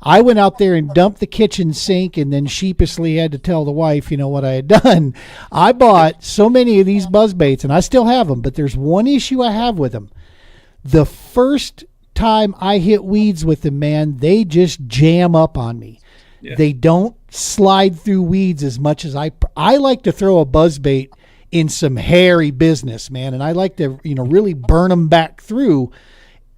I went out there and dumped the kitchen sink and then sheepishly had to tell the wife, what I had done. I bought so many of these buzzbaits, and I still have them, but there's one issue I have with them. The first time I hit weeds with them, man, they just jam up on me. Yeah. They don't slide through weeds as much as I like to throw a buzzbait in some hairy business, man, and I like to, really burn them back through,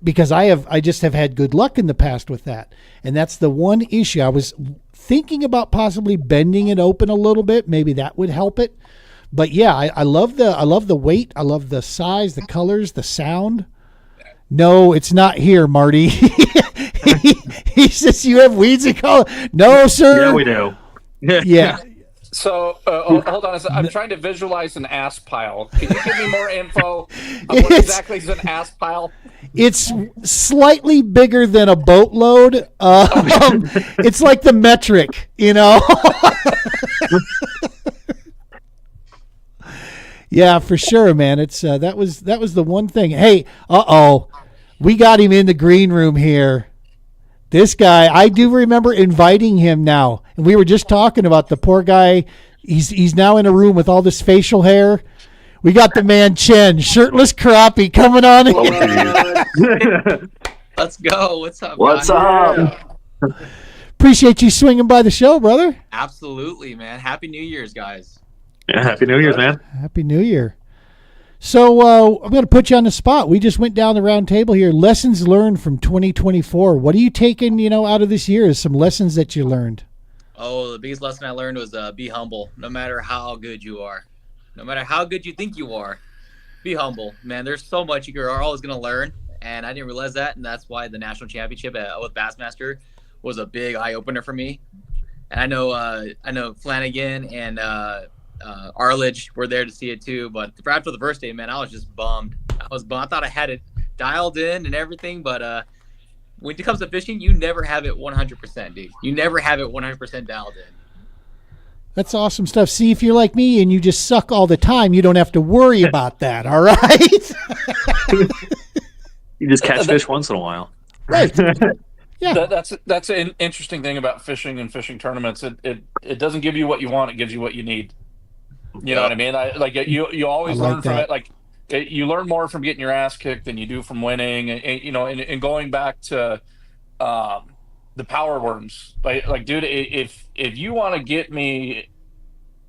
because I just have had good luck in the past with that. And that's the one issue. I was thinking about possibly bending it open a little bit. Maybe that would help it. But yeah, I love the weight. I love the size, the colors, the sound. No, it's not here, Marty. he says you have weeds in color. No, sir. Yeah, we do. Yeah. So hold on a second. I'm trying to visualize an ass pile. Can you give me more info on what exactly is an ass pile? It's slightly bigger than a boatload. It's like the metric, Yeah, for sure, man. It's that was the one thing. Hey, we got him in the green room here. This guy, I do remember inviting him now, and we were just talking about the poor guy. He's now in a room with all this facial hair. We got the man Chen, shirtless crappie, coming on in. Let's go. What's up? What's up? Appreciate you swinging by the show, brother. Absolutely, man. Happy New Year's, guys. Yeah, Happy New Year's, man. Happy New Year. So I'm going to put you on the spot. We just went down the round table here. Lessons learned from 2024. What are you taking, out of this year as some lessons that you learned? Oh, the biggest lesson I learned was be humble. No matter how good you are, no matter how good you think you are, be humble, man. There's so much you're always gonna learn, and I didn't realize that, and that's why the national championship with Bassmaster was a big eye opener for me. And I know Flanagan and Arledge were there to see it too. But after the first day, man, I was just bummed. I thought I had it dialed in and everything, but when it comes to fishing, you never have it 100%, dude. You never have it 100% dialed in. That's awesome stuff. See, if you're like me and you just suck all the time, you don't have to worry about that. All right. You just catch fish once in a while. Right. Yeah. That's an interesting thing about fishing and fishing tournaments. It doesn't give you what you want; it gives you what you need. You know what I mean? You always I like learn from that. it. You learn more from getting your ass kicked than you do from winning. And going back to the power worms, dude, if you want to get me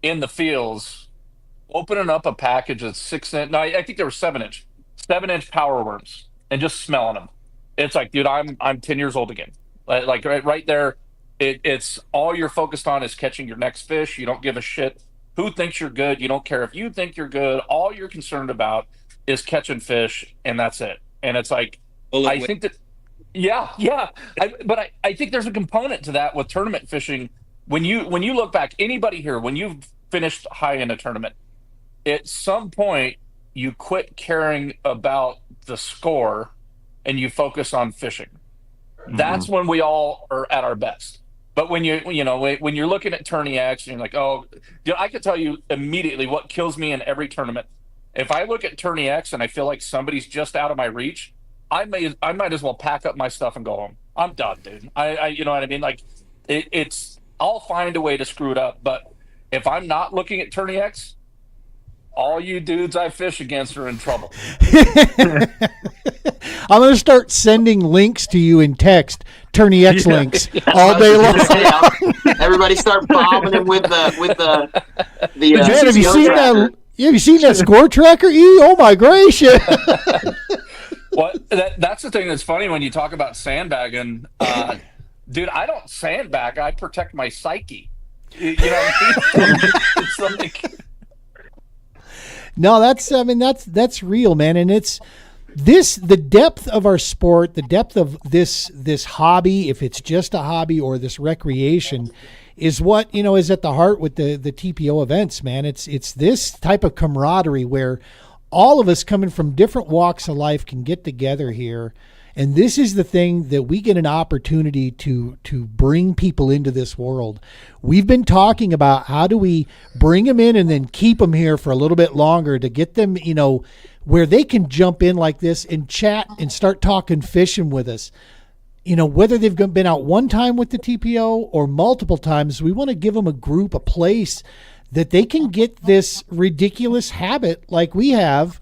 in the fields, opening up a package that's 6 inch. No, I think there were 7 inch power worms, and just smelling them. It's like, dude, I'm 10 years old again. Like right there, it's all you're focused on is catching your next fish. You don't give a shit who thinks you're good. You don't care if you think you're good. All you're concerned about is catching fish, and that's it. And it's like, I think that, yeah. I think there's a component to that with tournament fishing. When you look back, anybody here, when you've finished high in a tournament, at some point you quit caring about the score and you focus on fishing. That's when we all are at our best. But when when you're looking at Tourney X and you're like, oh, I can tell you immediately what kills me in every tournament. If I look at Tourney X and I feel like somebody's just out of my reach, I might as well pack up my stuff and go home. I'm done, dude. I you know what I mean? Like it's I'll find a way to screw it up. But if I'm not looking at Tourney X, all you dudes I fish against are in trouble. I'm going to start sending links to you in text, Tourney X links, all day long. Everybody start bombing him with the Man, have you TPO seen tracker. that? Have you seen that score tracker? Oh my gracious! Well, that's the thing that's funny when you talk about sandbagging. Dude, I don't sandbag. I protect my psyche. You know what I mean? It's like, No, that's real, man, and it's the depth of our sport, the depth of this hobby, if it's just a hobby or this recreation, is what is at the heart with the TPO events, man. It's this type of camaraderie where all of us coming from different walks of life can get together here. And this is the thing that we get an opportunity to bring people into this world. We've been talking about how do we bring them in and then keep them here for a little bit longer to get them, where they can jump in like this and chat and start talking fishing with us. Whether they've been out one time with the TPO or multiple times, we want to give them a group, a place that they can get this ridiculous habit like we have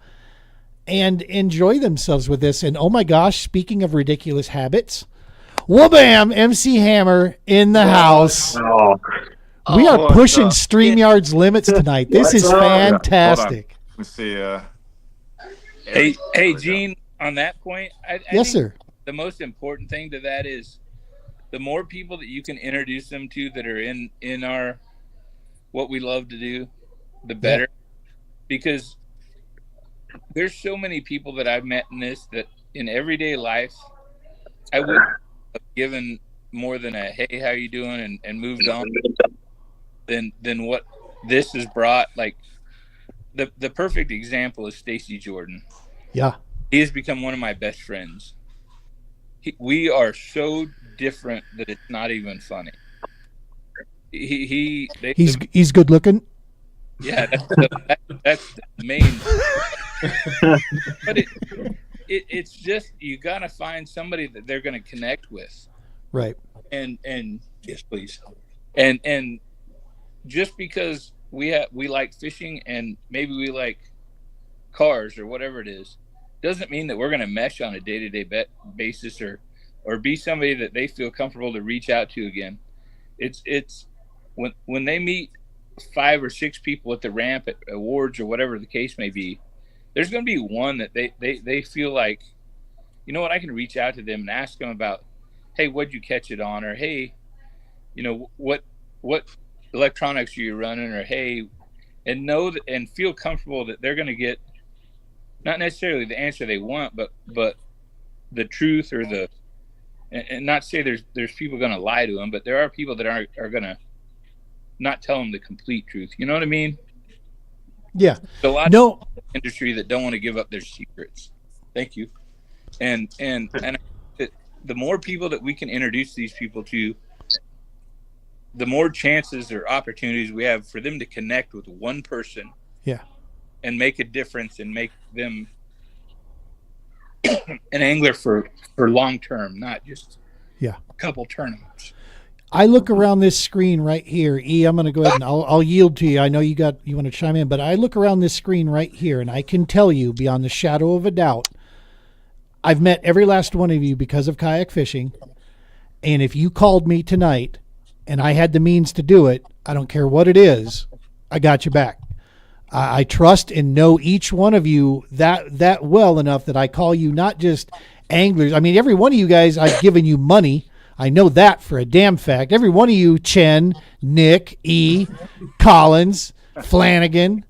and enjoy themselves with this. And oh my gosh, speaking of ridiculous habits, wha-bam, MC Hammer in the house. We are pushing StreamYard's limits tonight. This is fantastic. Let me see. Hey, Gene, on that point, I Yes, think sir. the most important thing to that is the more people that you can introduce them to that are in our what we love to do, the better. Because there's so many people that I've met in this that in everyday life I wouldn't have given more than a hey, how you doing, and moved on than what this has brought. Like the perfect example is Stacy Jordan. Yeah. He has become one of my best friends. We are so different that it's not even funny. He's good looking. Yeah, that's the main. But it's just you gotta find somebody that they're gonna connect with, Right. and yes, please, and just because we like fishing and maybe we like cars or whatever it is, doesn't mean that we're gonna mesh on a day-to-day basis or be somebody that they feel comfortable to reach out to again. It's when they meet 5 or 6 people at the ramp at awards or whatever the case may be, there's going to be one that they feel like, you know what, I can reach out to them and ask them about, hey, what'd you catch it on? Or, hey, what what electronics are you running, or hey, and know that, and feel comfortable that they're going to get not necessarily the answer they want, but the truth, or the, and not say there's people going to lie to them, but there are people that are going to not tell them the complete truth. You know what I mean? Yeah. A lot No. of industry that don't want to give up their secrets. Thank you. And the more people that we can introduce these people to, the more chances or opportunities we have for them to connect with one person. Yeah. And make a difference and make them an angler for long term, not just a couple tournaments. I look around this screen right here. E, I'm going to go ahead and I'll yield to you. I know you want to chime in, but I look around this screen right here, and I can tell you beyond the shadow of a doubt, I've met every last one of you because of kayak fishing. And if you called me tonight and I had the means to do it, I don't care what it is, I got you back. I trust and know each one of you that well enough that I call you not just anglers. I mean, every one of you guys, I've given you money. I know that for a damn fact. Every one of you, Chen, Nick, E, Collins, Flanagan,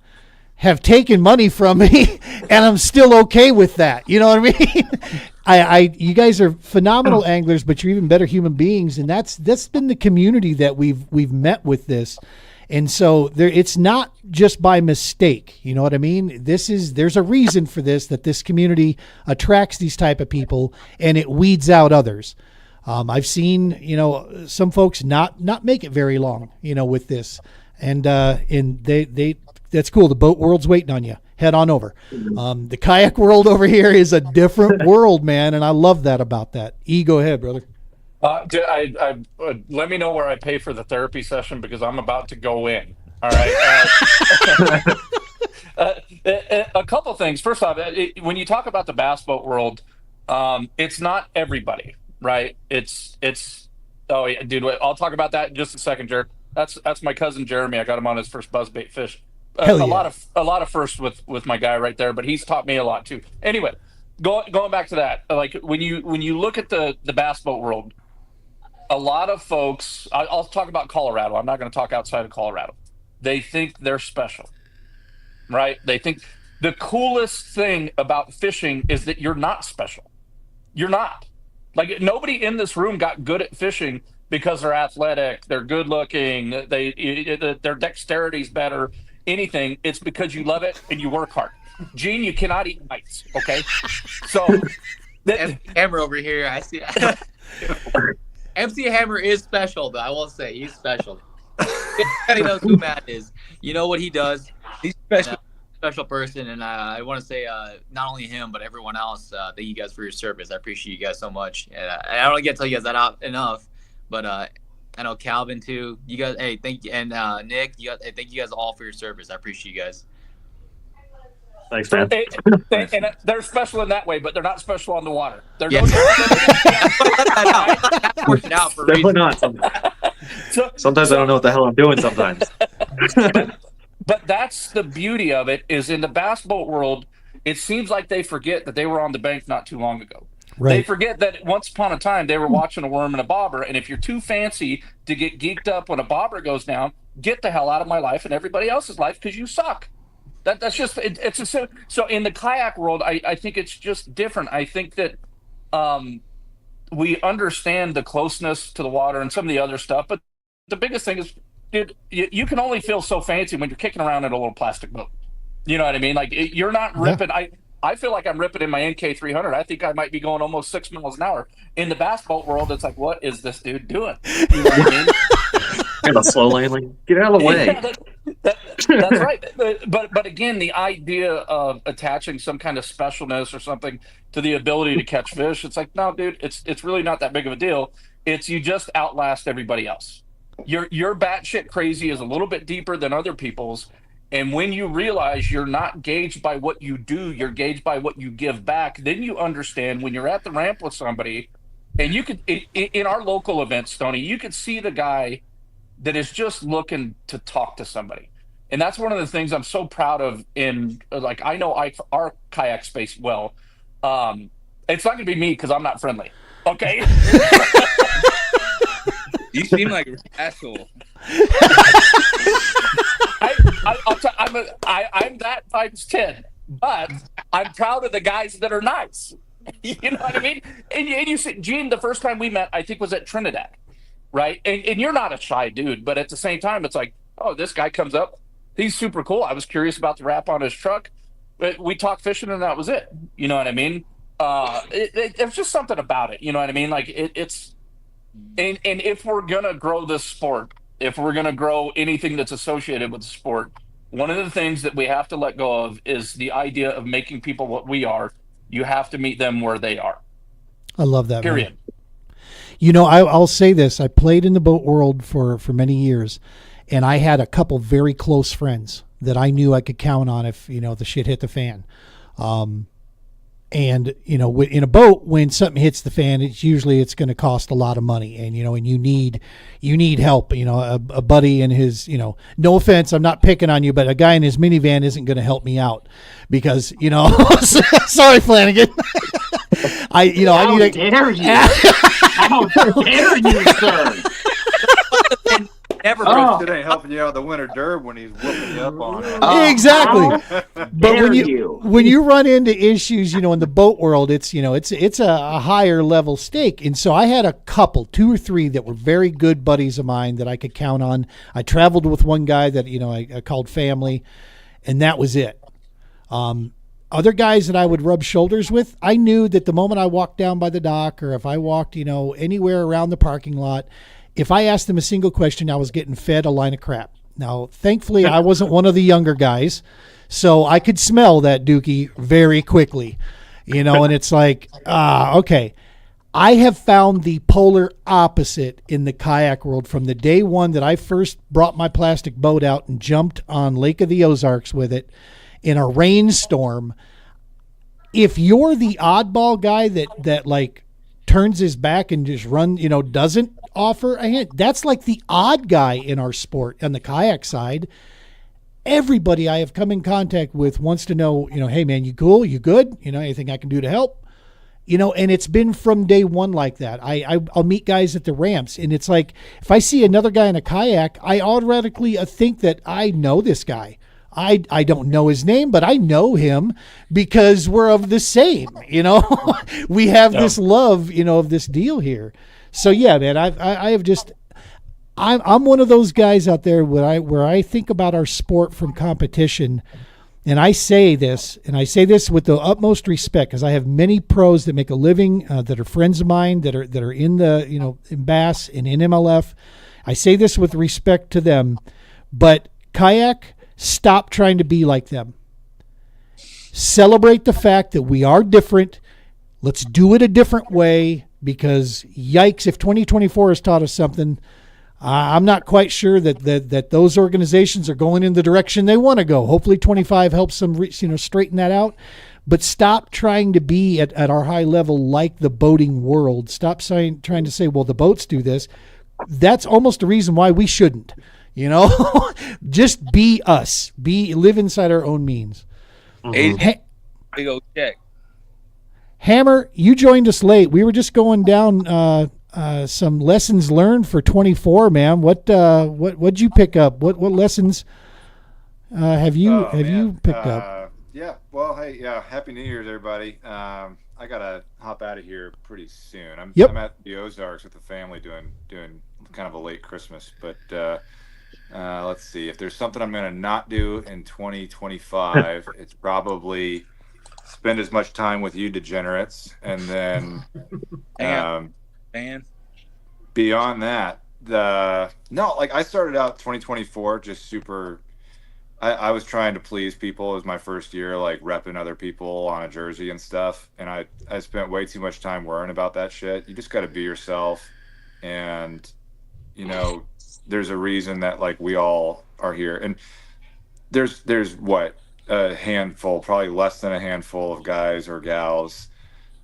have taken money from me, and I'm still okay with that. You know what I mean? You guys are phenomenal anglers, but you're even better human beings, and that's been the community that we've met with this. And so it's not just by mistake. You know what I mean? There's a reason for this, that this community attracts these type of people and it weeds out others. I've seen, some folks not make it very long, with this, and they that's cool. The boat world's waiting on you. Head on over. The kayak world over here is a different world, man. And I love that about that. E, go ahead, brother. Let me know where I pay for the therapy session, because I'm about to go in. All right. A couple things. First off, when you talk about the bass boat world, it's not everybody, right? It's. Oh yeah, dude. I'll talk about that in just a second, Jared. That's my cousin Jeremy. I got him on his first buzzbait fish. A lot of firsts with my guy right there, but he's taught me a lot too. Anyway, going back to that, like when you look at the bass boat world, a lot of folks, I'll talk about Colorado. I'm not going to talk outside of Colorado. They think they're special, right? They think the coolest thing about fishing is that you're not special. You're not. Like, nobody in this room got good at fishing because they're athletic, they're good looking, their dexterity's better, anything. It's because you love it and you work hard. Gene, you cannot eat mice, okay? So Hammer over here, I see. MC Hammer is special, though. I will say he's special. Everybody knows who Matt is. You know what he does. He's special person, and I want to say not only him but everyone else. Thank you guys for your service. I appreciate you guys so much. And I don't get to tell you guys that enough, but I know Calvin too. You guys, hey, thank you, and Nick. Thank you guys all for your service. I appreciate you guys. Thanks, man. And they're special in that way, but they're not special on the water. They're Definitely not. Sometimes I don't know what the hell I'm doing sometimes. But that's the beauty of it, is in the bass boat world, it seems like they forget that they were on the bank not too long ago. Right. They forget that once upon a time they were watching a worm and a bobber, and if you're too fancy to get geeked up when a bobber goes down, get the hell out of my life and everybody else's life, because you suck. That's just so in the kayak world, I think it's just different. I think that we understand the closeness to the water and some of the other stuff, but the biggest thing is, dude, you can only feel so fancy when you're kicking around in a little plastic boat. You know what I mean? Like, you're not ripping. Yeah. I feel like I'm ripping in my NK300. I think I might be going almost 6 miles an hour. In the bass boat world, it's like, what is this dude doing? You know what I mean? Kind of slow lane, like, get out of the way. Yeah, that's right. But again, the idea of attaching some kind of specialness or something to the ability to catch fish, it's like, no, dude, it's really not that big of a deal. It's you just outlast everybody else. Your batshit crazy is a little bit deeper than other people's. And when you realize you're not gauged by what you do, you're gauged by what you give back, then you understand when you're at the ramp with somebody, and you could, in our local events, Stoney, you could see the guy that is just looking to talk to somebody. And that's one of the things I'm so proud of in, like, I know our kayak space well. It's not going to be me because I'm not friendly. Okay. You seem like an asshole. I'm that times 10, but I'm proud of the guys that are nice. You know what I mean? And you see, Gene, the first time we met, I think was at Trinidad, right? And you're not a shy dude, but at the same time, it's like, oh, this guy comes up, he's super cool. I was curious about the wrap on his truck, but we talked fishing, and that was it. You know what I mean? There's just something about it. You know what I mean? Like it's and if we're gonna grow this sport, if we're gonna grow anything that's associated with the sport, one of the things that we have to let go of is the idea of making people what we are. You have to meet them where they are. I love that. Period. Man. You know, I'll say this. I played in the boat world for many years, and I had a couple very close friends that I knew I could count on if, you know, the shit hit the fan. And, you know, in a boat, when something hits the fan, it's going to cost a lot of money. And, you know, and you need help. You know, a buddy in his, you know, no offense, I'm not picking on you, but a guy in his minivan isn't going to help me out because, you know, sorry, Flanagan. I need How dare you? How dare you, sir? Never it ain't helping you out the winter derb when he's whooping you up on it. Exactly. But you. when you run into issues, you know, in the boat world, it's, you know, it's a higher level stake. And so I had a couple, 2 or 3 that were very good buddies of mine that I could count on. I traveled with one guy that, you know, I called family, and that was it. Other guys that I would rub shoulders with, I knew that the moment I walked down by the dock, or if I walked, you know, anywhere around the parking lot, if I asked them a single question, I was getting fed a line of crap. Now, thankfully, I wasn't one of the younger guys, so I could smell that dookie very quickly, you know, and it's like, okay. I have found the polar opposite in the kayak world from the day one that I first brought my plastic boat out and jumped on Lake of the Ozarks with it in a rainstorm. If you're the oddball guy that like turns his back and just doesn't offer a hand, that's like the odd guy in our sport. On the kayak side, everybody I have come in contact with wants to know, you know, hey man, you cool? You good? You know, anything I can do to help? You know, and it's been from day one like that. I'll meet guys at the ramps, and it's like, if I see another guy in a kayak, I automatically think that I know this guy. I don't know his name, but I know him because we're of the same, you know. We have this love, you know, of this deal here. So yeah, man, I'm one of those guys out there where I think about our sport from competition, and I say this with the utmost respect, because I have many pros that make a living that are friends of mine that are in the, you know, in Bass and in MLF. I say this with respect to them, but kayak, stop trying to be like them. Celebrate the fact that we are different. Let's do it a different way, because yikes, if 2024 has taught us something, I'm not quite sure that those organizations are going in the direction they want to go. Hopefully 25 helps them straighten that out. But stop trying to be at our high level like the boating world. Stop trying to say, well, the boats do this. That's almost the reason why we shouldn't. You know, just be us. Live inside our own means. Big old check. Hammer, you joined us late. We were just going down some lessons learned for 24, man. What'd you pick up? What lessons have you picked up? Yeah. Well, hey, yeah. Happy New Year's, everybody. I gotta hop out of here pretty soon. I'm at the Ozarks with the family doing kind of a late Christmas, but. Let's see. If there's something I'm going to not do in 2025, it's probably spend as much time with you degenerates. And then beyond that, I started out 2024 just super. I was trying to please people. It was my first year, like repping other people on a jersey and stuff. And I spent way too much time worrying about that shit. You just got to be yourself. And, you know, there's a reason that like we all are here, and there's what, a handful, probably less than a handful of guys or gals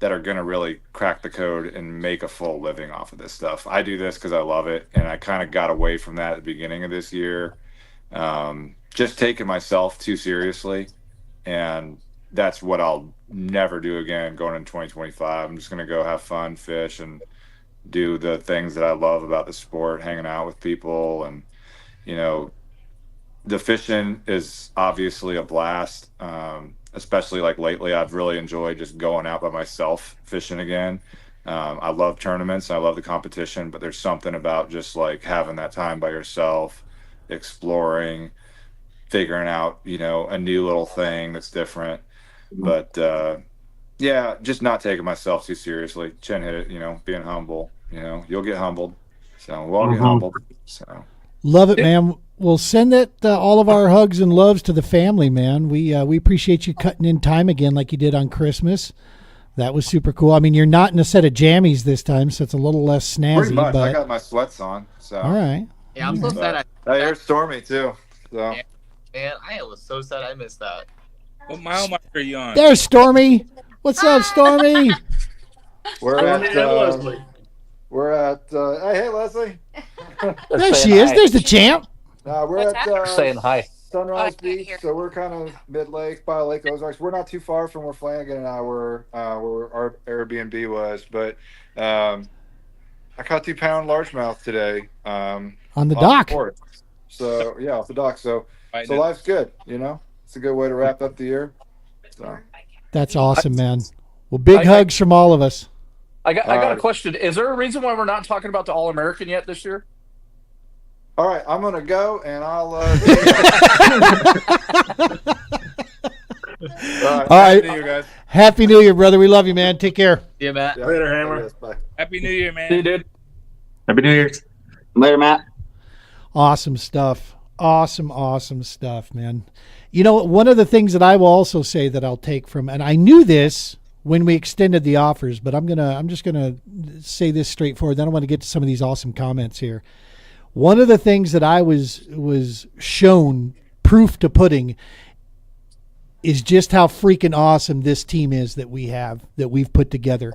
that are going to really crack the code and make a full living off of this stuff. I do this because I love it, and I kind of got away from that at the beginning of this year, just taking myself too seriously, and that's what I'll never do again going into 2025. I'm just going to go have fun, fish, and do the things that I love about the sport, hanging out with people. And, you know, the fishing is obviously a blast. Especially like lately, I've really enjoyed just going out by myself fishing again. I love tournaments, I love the competition, but there's something about just like having that time by yourself, exploring, figuring out, you know, a new little thing that's different. But yeah, just not taking myself too seriously. Chin hit it, you know, being humble. You know, you'll get humbled. So we'll all get humbled. So Love it, man. We'll send it all of our hugs and loves to the family, man. We appreciate you cutting in time again like you did on Christmas. That was super cool. I mean, you're not in a set of jammies this time, so it's a little less snazzy. pretty much, I but got my sweats on. So all right. Yeah, I'm so sad. That air's stormy too. So Yeah. Man, I was so sad I missed that. What mile mark are you on? There's Stormy. What's up, Stormy? we're Stormy at and Leslie. we're at hey Leslie. There she is. There's the champ. We're What's at that? Saying hi. Sunrise Oh, Beach, here. so we're kind of mid-lake by Lake Ozarks. We're not too far from where Flanagan and I were, where our Airbnb was. But I caught 2-pound largemouth today. On the off dock. port. So yeah, off the dock. So Right so now. life's good. You know, it's a good way to wrap up the year. So That's awesome, man. Well, big I- hugs from all of us. I got a Alright. question. Is there a reason why we're not talking about the All American yet this year? all right, I'm gonna go and I'll. All right. Happy New Year, guys. Happy New Year, brother. We love you, man. Take care. Yeah, Matt. Yeah. Later, Hammer. Yes, bye. Happy New Year, man. See you, dude. Happy New Year's. Later, Matt. Awesome stuff. Awesome stuff, man. You know, one of the things that I will also say that I'll take from, and I knew this when we extended the offers, but I'm just gonna say this straightforward. Then I want to get to some of these awesome comments here. One of the things that I was shown proof to pudding is just how freaking awesome this team is that we've put together.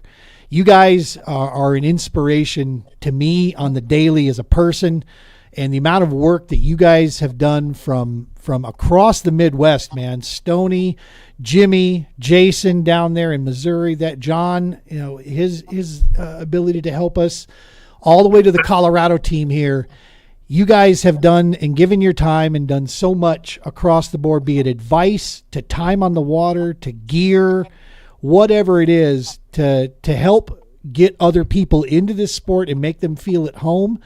You guys are an inspiration to me on the daily as a person, and the amount of work that you guys have done from across the Midwest, man. Stoney, Jimmy, Jason down there in Missouri, that John, you know, his ability to help us all the way to the Colorado team here. You guys have done and given your time and done so much across the board, be it advice to time on the water, to gear, whatever it is, to help get other people into this sport and make them feel at home.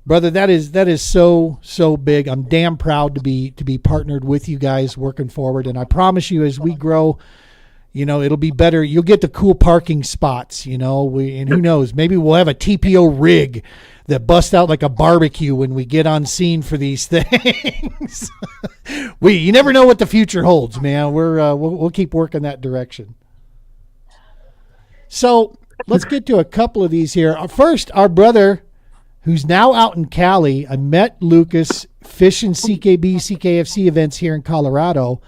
Brother, that is so big. I'm damn proud to be partnered with you guys working forward. And I promise you, as we grow, you know, it'll be better. You'll get the cool parking spots, you know, and who knows, maybe we'll have a TPO rig that busts out like a barbecue when we get on scene for these things. You never know what the future holds, man. We'll keep working that direction. So let's get to a couple of these here. First, our brother, who's now out in Cali. I met Lucas fishing CKB, CKFC events here in Colorado.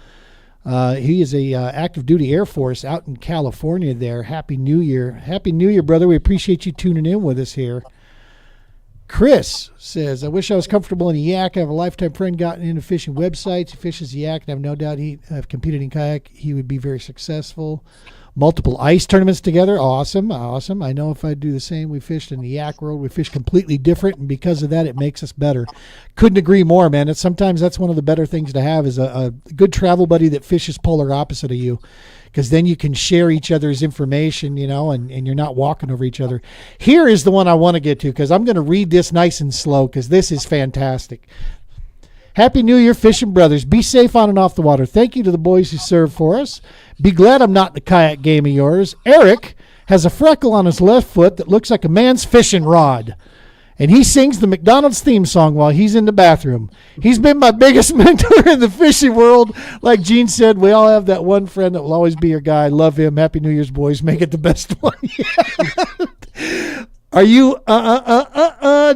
He is a active duty Air Force out in California there. Happy New Year. Happy New Year, brother. We appreciate you tuning in with us here. Chris says, I wish I was comfortable in a yak. I have a lifetime friend gotten into fishing websites. He fishes the yak, and I have no doubt I've competed in kayak. He would be very successful. Multiple ice tournaments together. Awesome. I know if I do the same, we fished in the yak world. We fished completely different, and because of that, it makes us better. Couldn't agree more, man. Sometimes that's one of the better things to have is a good travel buddy that fishes polar opposite of you, because then you can share each other's information, you know, and you're not walking over each other. Here is the one I want to get to, because I'm going to read this nice and slow, because this is fantastic. Happy New Year, fishing brothers. Be safe on and off the water. Thank you to the boys who served for us. Be glad I'm not in the kayak game of yours. Eric has a freckle on his left foot that looks like a man's fishing rod, and he sings the McDonald's theme song while he's in the bathroom. He's been my biggest mentor in the fishing world. Like Gene said, we all have that one friend that will always be your guy. Love him. Happy New Year's, boys. Make it the best one yet. Are you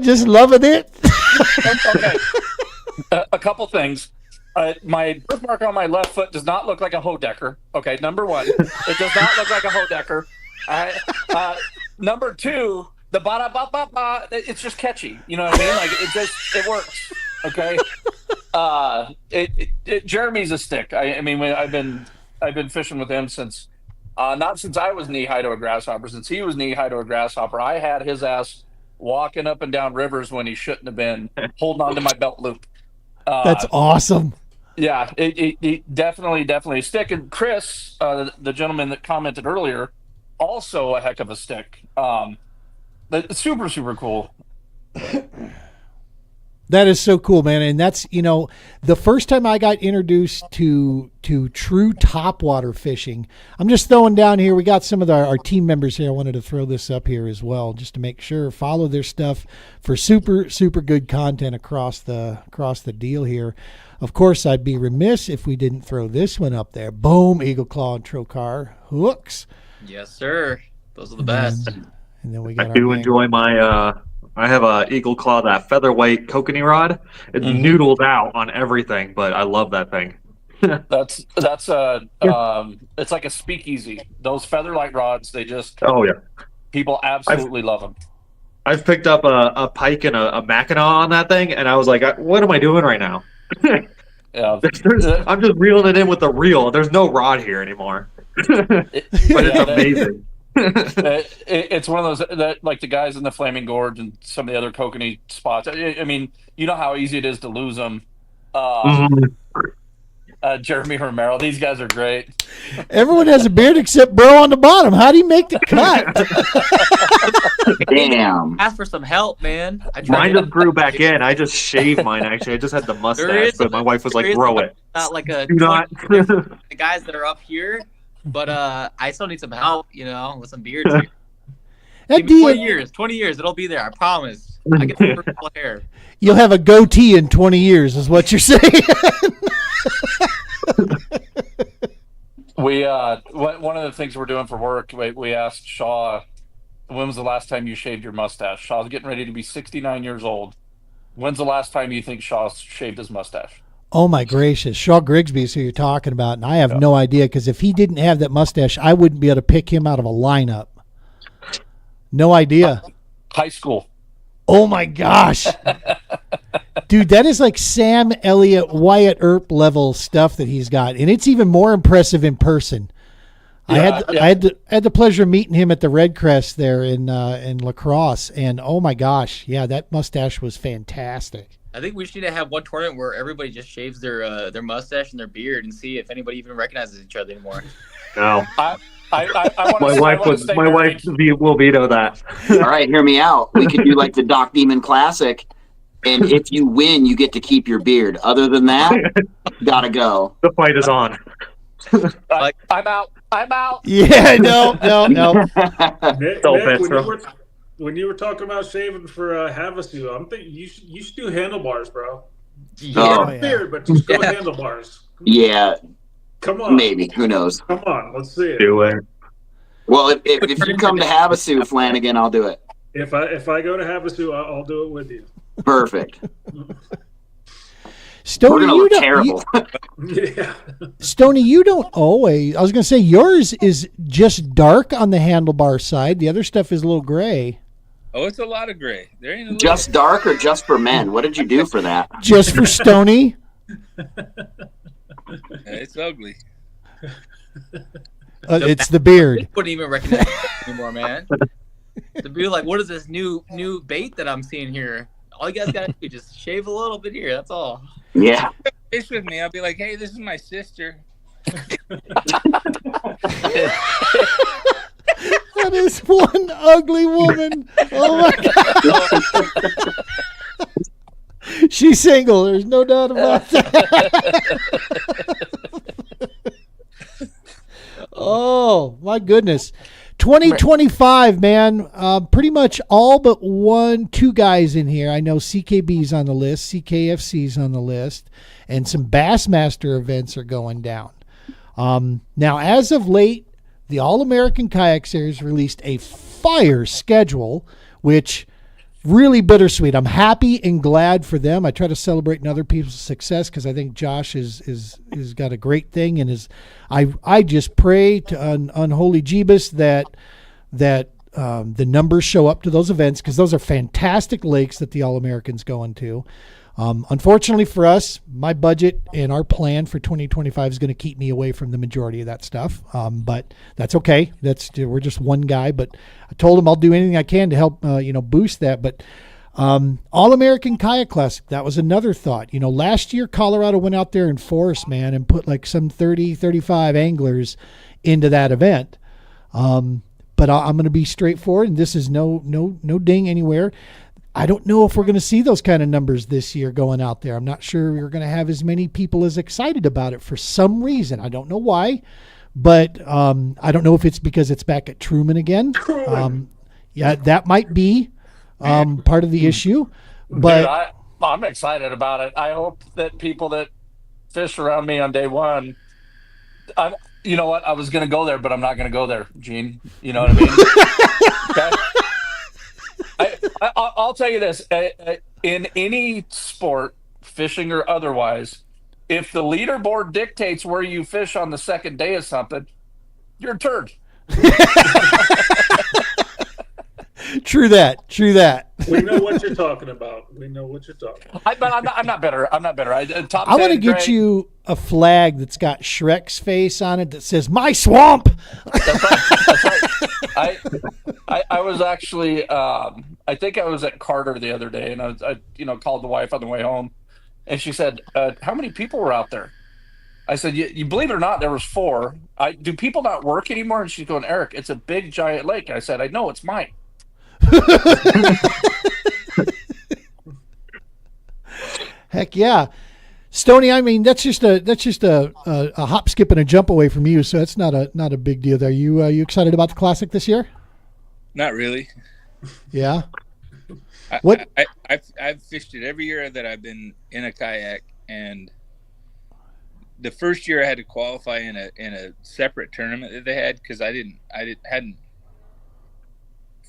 just loving it? Okay. A couple things. My birthmark on my left foot does not look like a Hodecker. Okay, number one, it does not look like a Hodecker. Number two, the ba-da-ba-ba-ba, it's just catchy. You know what I mean? Like it works. Okay. Jeremy's a stick. I mean, I've been fishing with him since Not since I was knee high to a grasshopper. Since he was knee high to a grasshopper, I had his ass walking up and down rivers when he shouldn't have been, holding on to my belt loop. That's awesome. Yeah, it definitely a stick. And Chris, the gentleman that commented earlier, also a heck of a stick. But super, super cool. That is so cool, man. And that's, the first time I got introduced to true topwater fishing, I'm just throwing down here. We got some of our team members here. I wanted to throw this up here as well, just to make sure, follow their stuff for super, super good content across the deal here. Of course, I'd be remiss if we didn't throw this one up there. Boom, Eagle Claw and Trocar hooks. Yes, sir. Those are the best. And then we got I do enjoy my I have a Eagle Claw, that featherweight kokanee rod. It noodles out on everything, but I love that thing. That's it's like a speakeasy. Those featherlight rods, they just people absolutely love them. I've picked up a pike and a Mackinac on that thing, and I was like, what am I doing right now? Yeah, I'm just reeling it in with the reel. There's no rod here anymore. But it's amazing. It's one of those that, like the guys in the Flaming Gorge and some of the other kokanee spots. I mean, you know how easy it is to lose them. Jeremy Romero, these guys are great. Everyone has a beard except bro on the bottom. How do you make the cut? Damn. Ask for some help, man. Mine just grew back in. I just shaved mine, actually. I just had the mustache, but my wife was like, grow it. Not like a Do not. the guys that are up here, but I still need some help, with some beards here. Give me 20 years, it'll be there. I promise. I get the purple hair. You'll have a goatee in 20 years, is what you're saying. We one of the things we're doing for work, we asked Shaw, when was the last time you shaved your mustache? Shaw's getting ready to be 69 years old. When's the last time you think Shaw shaved his mustache? Oh my gracious, Shaw Grigsby is who you're talking about, and I have no idea, because if he didn't have that mustache, I wouldn't be able to pick him out of a lineup. No idea. High school. Oh my gosh. Dude, that is like Sam Elliott, Wyatt Earp level stuff that he's got, and it's even more impressive in person. Yeah, I had the pleasure of meeting him at the Red Crest there in La Crosse, and oh my gosh, yeah, that mustache was fantastic. I think we should have one tournament where everybody just shaves their mustache and their beard and see if anybody even recognizes each other anymore. No. My wife will veto that. All right, hear me out. We could do like the Doc Demon Classic, and if you win, you get to keep your beard. Other than that, gotta go. The fight is on. I'm out. Yeah, no. Nick, when you were talking about shaving for Havasu, I'm thinking you should do handlebars, bro. Yeah. Beard, but just go handlebars. Yeah. Come on. Maybe. Who knows? Come on. Let's see it. Do it. Well, if you come to Havasu, Flanagan, I'll do it. If I go to Havasu, I'll do it with you. Perfect. Stoney, we're gonna look terrible. Yeah. Stoney, you don't always. I was going to say yours is just dark on the handlebar side. The other stuff is a little gray. Oh, it's a lot of gray. There ain't a Just dark or just for men? What did you do for that? Just for Stoney. It's ugly. It's the beard. Wouldn't even recognize it anymore, man. To be like, what is this new bait that I'm seeing here? All you guys gotta do is just shave a little bit here. That's all. Yeah. Fish with me. I'll be like, hey, this is my sister. That is one ugly woman. Oh my God. She's single. There's no doubt about that. Oh my goodness. 2025, man. Pretty much all but two guys in here. I know CKB's on the list, CKFC's on the list, and some Bassmaster events are going down. Now, as of late, the All-American Kayak Series released a fire schedule, which really bittersweet. I'm happy and glad for them. I try to celebrate in other people's success because I think Josh is got a great thing, and I just pray to unholy Jeebus that the numbers show up to those events, because those are fantastic lakes that the All-Americans go into. Unfortunately for us, my budget and our plan for 2025 is going to keep me away from the majority of that stuff. But that's okay. We're just one guy. But I told him I'll do anything I can to help boost that. But All-American Kayak Classic, that was another thought. Last year Colorado went out there in force, man, and put like some 30, 35 anglers into that event. But I'm going to be straightforward, and this is no ding anywhere. I don't know if we're going to see those kind of numbers this year going out there. I'm not sure we're going to have as many people as excited about it for some reason. I don't know why, but I don't know if it's because it's back at Truman again. Yeah, that might be part of the issue. But Dude, I'm excited about it. I hope that people that fish around me on day one, you know what? I was going to go there, but I'm not going to go there, Gene. You know what I mean? Okay. I'll tell you this. In any sport, fishing or otherwise, if the leaderboard dictates where you fish on the second day of something, you're a turd. True that. We know what you're talking about. But I'm not better. I'm not better. Top I want 10, to get great. you a flag that's got Shrek's face on it that says "My Swamp." That's right. I was actually I think I was at Carter the other day, and I called the wife on the way home, and she said, "How many people were out there?" I said, "You believe it or not, there was 4. Do people not work anymore?" And she's going, "Eric, it's a big giant lake." I said, "I know, it's mine." Heck yeah, Stoney. I mean, that's just a hop, skip, and a jump away from you, so it's not a big deal there. You excited about the Classic this year? Not really. Yeah. What? I've fished it every year that I've been in a kayak, and the first year I had to qualify in a separate tournament that they had because I hadn't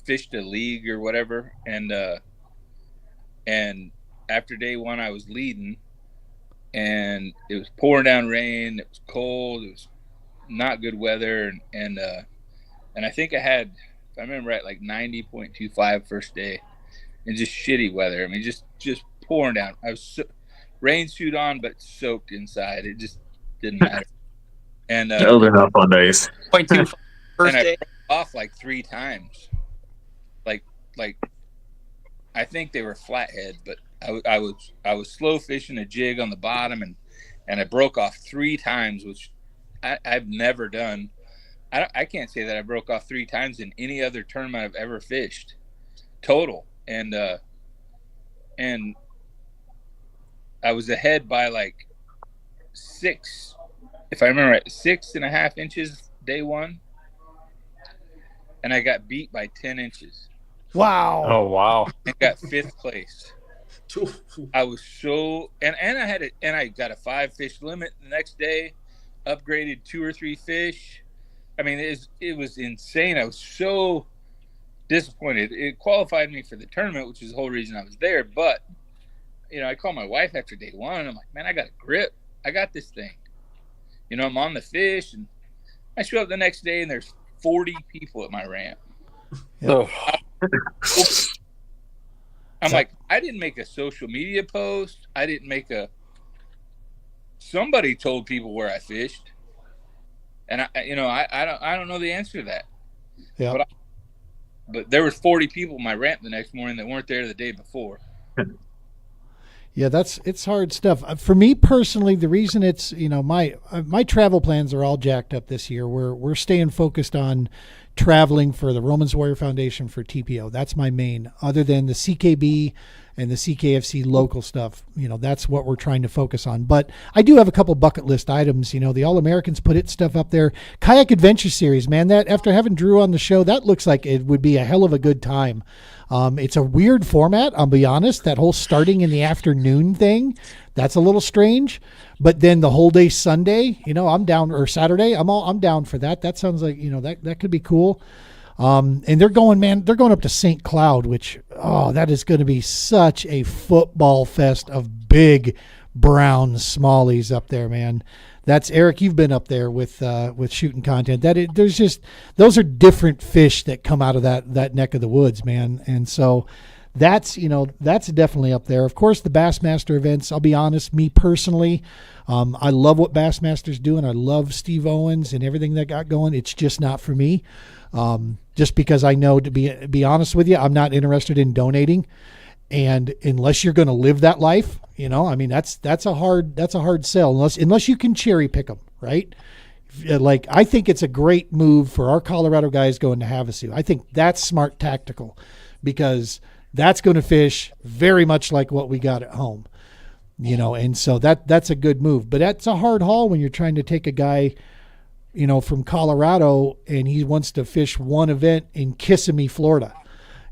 fished a league or whatever, and after day one I was leading, and it was pouring down rain, it was cold, it was not good weather, and I think I had, if I remember right, like 90.25 first day, and just shitty weather. I mean, just pouring down. I was rain suit on but soaked inside. It just didn't matter. And Those are not fun days. 0.25 first and I day. broke off like 3 times. Like I think they were flathead, but I was slow fishing a jig on the bottom, and I broke off 3 times, which I've never done. I can't say that I broke off 3 times in any other tournament I've ever fished total, and I was ahead by like 6, if I remember right, 6.5 inches day one, and I got beat by 10 inches. Wow. Oh wow! And got 5th place. I was so and I got a 5 fish limit the next day, upgraded 2 or 3 fish. I mean, it was insane. I was so disappointed. It qualified me for the tournament, which is the whole reason I was there. But I called my wife after day one, and I'm like, man, I got a grip. I got this thing. I'm on the fish, and I show up the next day, and there's 40 people at my ramp. Oh. I'm like, I didn't make a social media post. I didn't make somebody told people where I fished. And I don't know the answer to that. Yeah. But there was 40 people in my ramp the next morning that weren't there the day before. Yeah, it's hard stuff. For me personally, the reason it's, my travel plans are all jacked up this year. We're staying focused on traveling for the Romans Warrior Foundation for TPO. That's my main, other than the CKB and the CKFC local stuff. That's what we're trying to focus on. But I do have a couple bucket list items. The All-Americans put its stuff up there. Kayak Adventure Series, man, that after having Drew on the show, that looks like it would be a hell of a good time. It's a weird format, I'll be honest. That whole starting in the afternoon thing, that's a little strange. But then the whole day Sunday, I'm down, or Saturday, I'm down for that. That sounds like, that could be cool. And they're going up to St. Cloud, which, that is going to be such a football fest of big brown smallies up there, man. That's Eric. You've been up there with shooting content. Those are different fish that come out of that neck of the woods, man. And so that's definitely up there. Of course, the Bassmaster events. I'll be honest, me personally, I love what Bassmaster's doing. I love Steve Owens and everything that got going. It's just not for me. Just because I know, to be honest with you, I'm not interested in donating. And unless you're going to live that life, I mean, that's a hard sell unless you can cherry pick them, right? Like, I think it's a great move for our Colorado guys going to Havasu. I think that's smart tactical, because that's going to fish very much like what we got at home, and so that's a good move. But that's a hard haul when you're trying to take a guy, from Colorado, and he wants to fish one event in Kissimmee, Florida.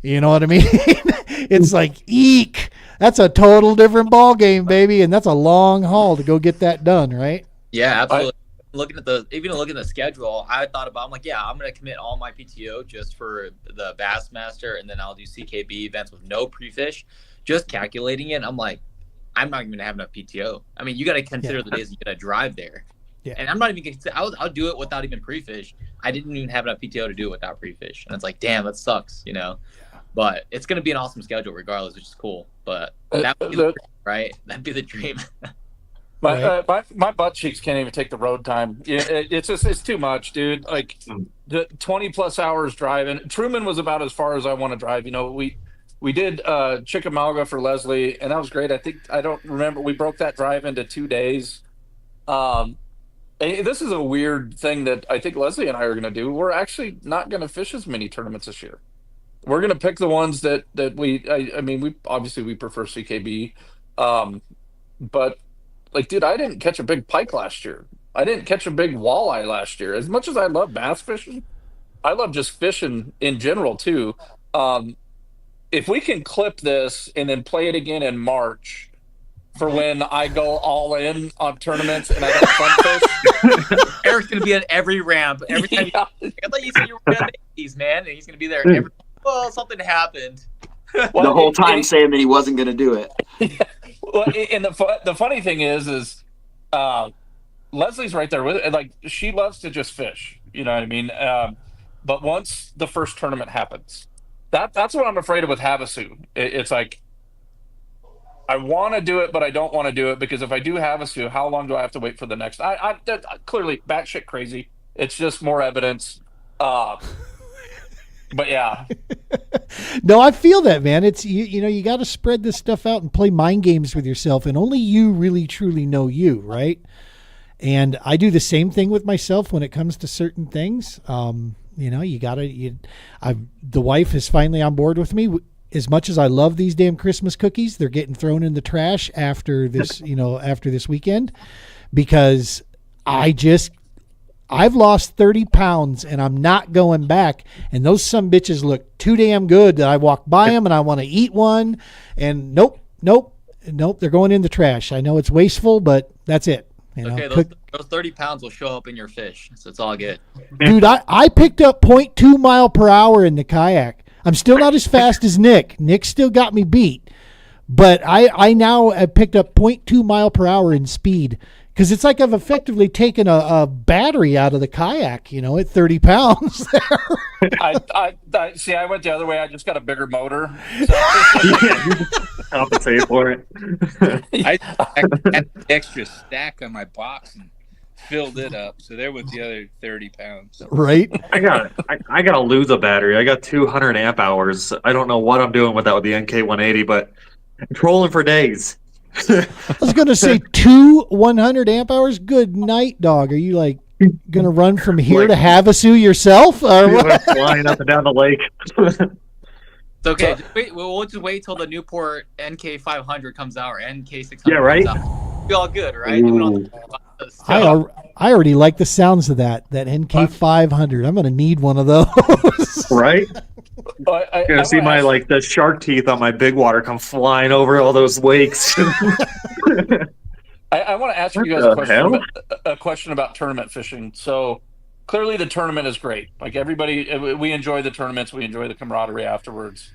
You know what I mean? It's like, eek. That's a total different ball game, baby, and that's a long haul to go get that done, right? Yeah, absolutely. Looking at the schedule, I'm like, yeah, I'm gonna commit all my PTO just for the Bassmaster, and then I'll do CKB events with no pre-fish. Just calculating it, I'm like, I'm not even gonna have enough PTO. I mean, you got to consider the days you gotta drive there. Yeah. And I'm not even gonna. I'll do it without even pre-fish. I didn't even have enough PTO to do it without pre-fish, and it's like, damn, that sucks, But it's gonna be an awesome schedule regardless, which is cool. But that would be the dream, right? That'd be the dream. My butt cheeks can't even take the road time. It's too much, dude. Like, the 20+ hours driving. Truman was about as far as I want to drive. We did Chickamauga for Leslie, and that was great. I don't remember. We broke that drive into 2 days. This is a weird thing that I think Leslie and I are going to do. We're actually not going to fish as many tournaments this year. We're going to pick the ones that we. I mean, we obviously prefer CKB, but. Like, dude, I didn't catch a big pike last year. I didn't catch a big walleye last year. As much as I love bass fishing, I love just fishing in general, too. If we can clip this and then play it again in March for when I go all in on tournaments and I don't fun fish. Eric's going to be at every ramp. Every time I thought you said you were going to make these, man. And he's going to be there. Well, something happened. The whole time saying that he wasn't going to do it. Well, and the funny thing is Leslie's right there with it. Like, she loves to just fish. You know what I mean? But once the first tournament happens, that's what I'm afraid of with Havasu. It's like, I want to do it, but I don't want to do it, because if I do Havasu, how long do I have to wait for the next? I clearly batshit crazy. It's just more evidence. But yeah. No, I feel that, man. It's you got to spread this stuff out and play mind games with yourself, and only you really truly know you, right? And I do the same thing with myself when it comes to certain things. The wife is finally on board with me. As much as I love these damn Christmas cookies, they're getting thrown in the trash after this, after this weekend, because I've lost 30 pounds and I'm not going back. And those some bitches look too damn good that I walk by them and I want to eat one. And nope. They're going in the trash. I know it's wasteful, but that's it. Okay, those 30 pounds will show up in your fish, so it's all good. Dude, I picked up 0.2 mile per hour in the kayak. I'm still not as fast as Nick. Nick still got me beat. But I now have picked up 0.2 mile per hour in speed. Because it's like I've effectively taken a battery out of the kayak, at 30 pounds. I see. I went the other way. I just got a bigger motor. So. Compensate for it. I had an extra stack on my box and filled it up, so there was the other 30 pounds. Right. I gotta lose a battery. I got 200 amp hours. I don't know what I'm doing with that with the NK180, but I'm trolling for days. I was going to say 2 100 amp hours. Good night, dog. Are you like going to run from here to Havasu yourself? Or what? Flying up and down the lake. It's okay. We'll just wait till the Newport NK500 comes out, or NK600. Yeah, right. Comes out. Be all good, right? I already like the sounds of that NK500. I'm going to need one of those. Right? You're going to see the shark teeth on my big water come flying over all those wakes. I want to ask you guys a question about tournament fishing. So clearly the tournament is great. Like, everybody, we enjoy the tournaments. We enjoy the camaraderie afterwards.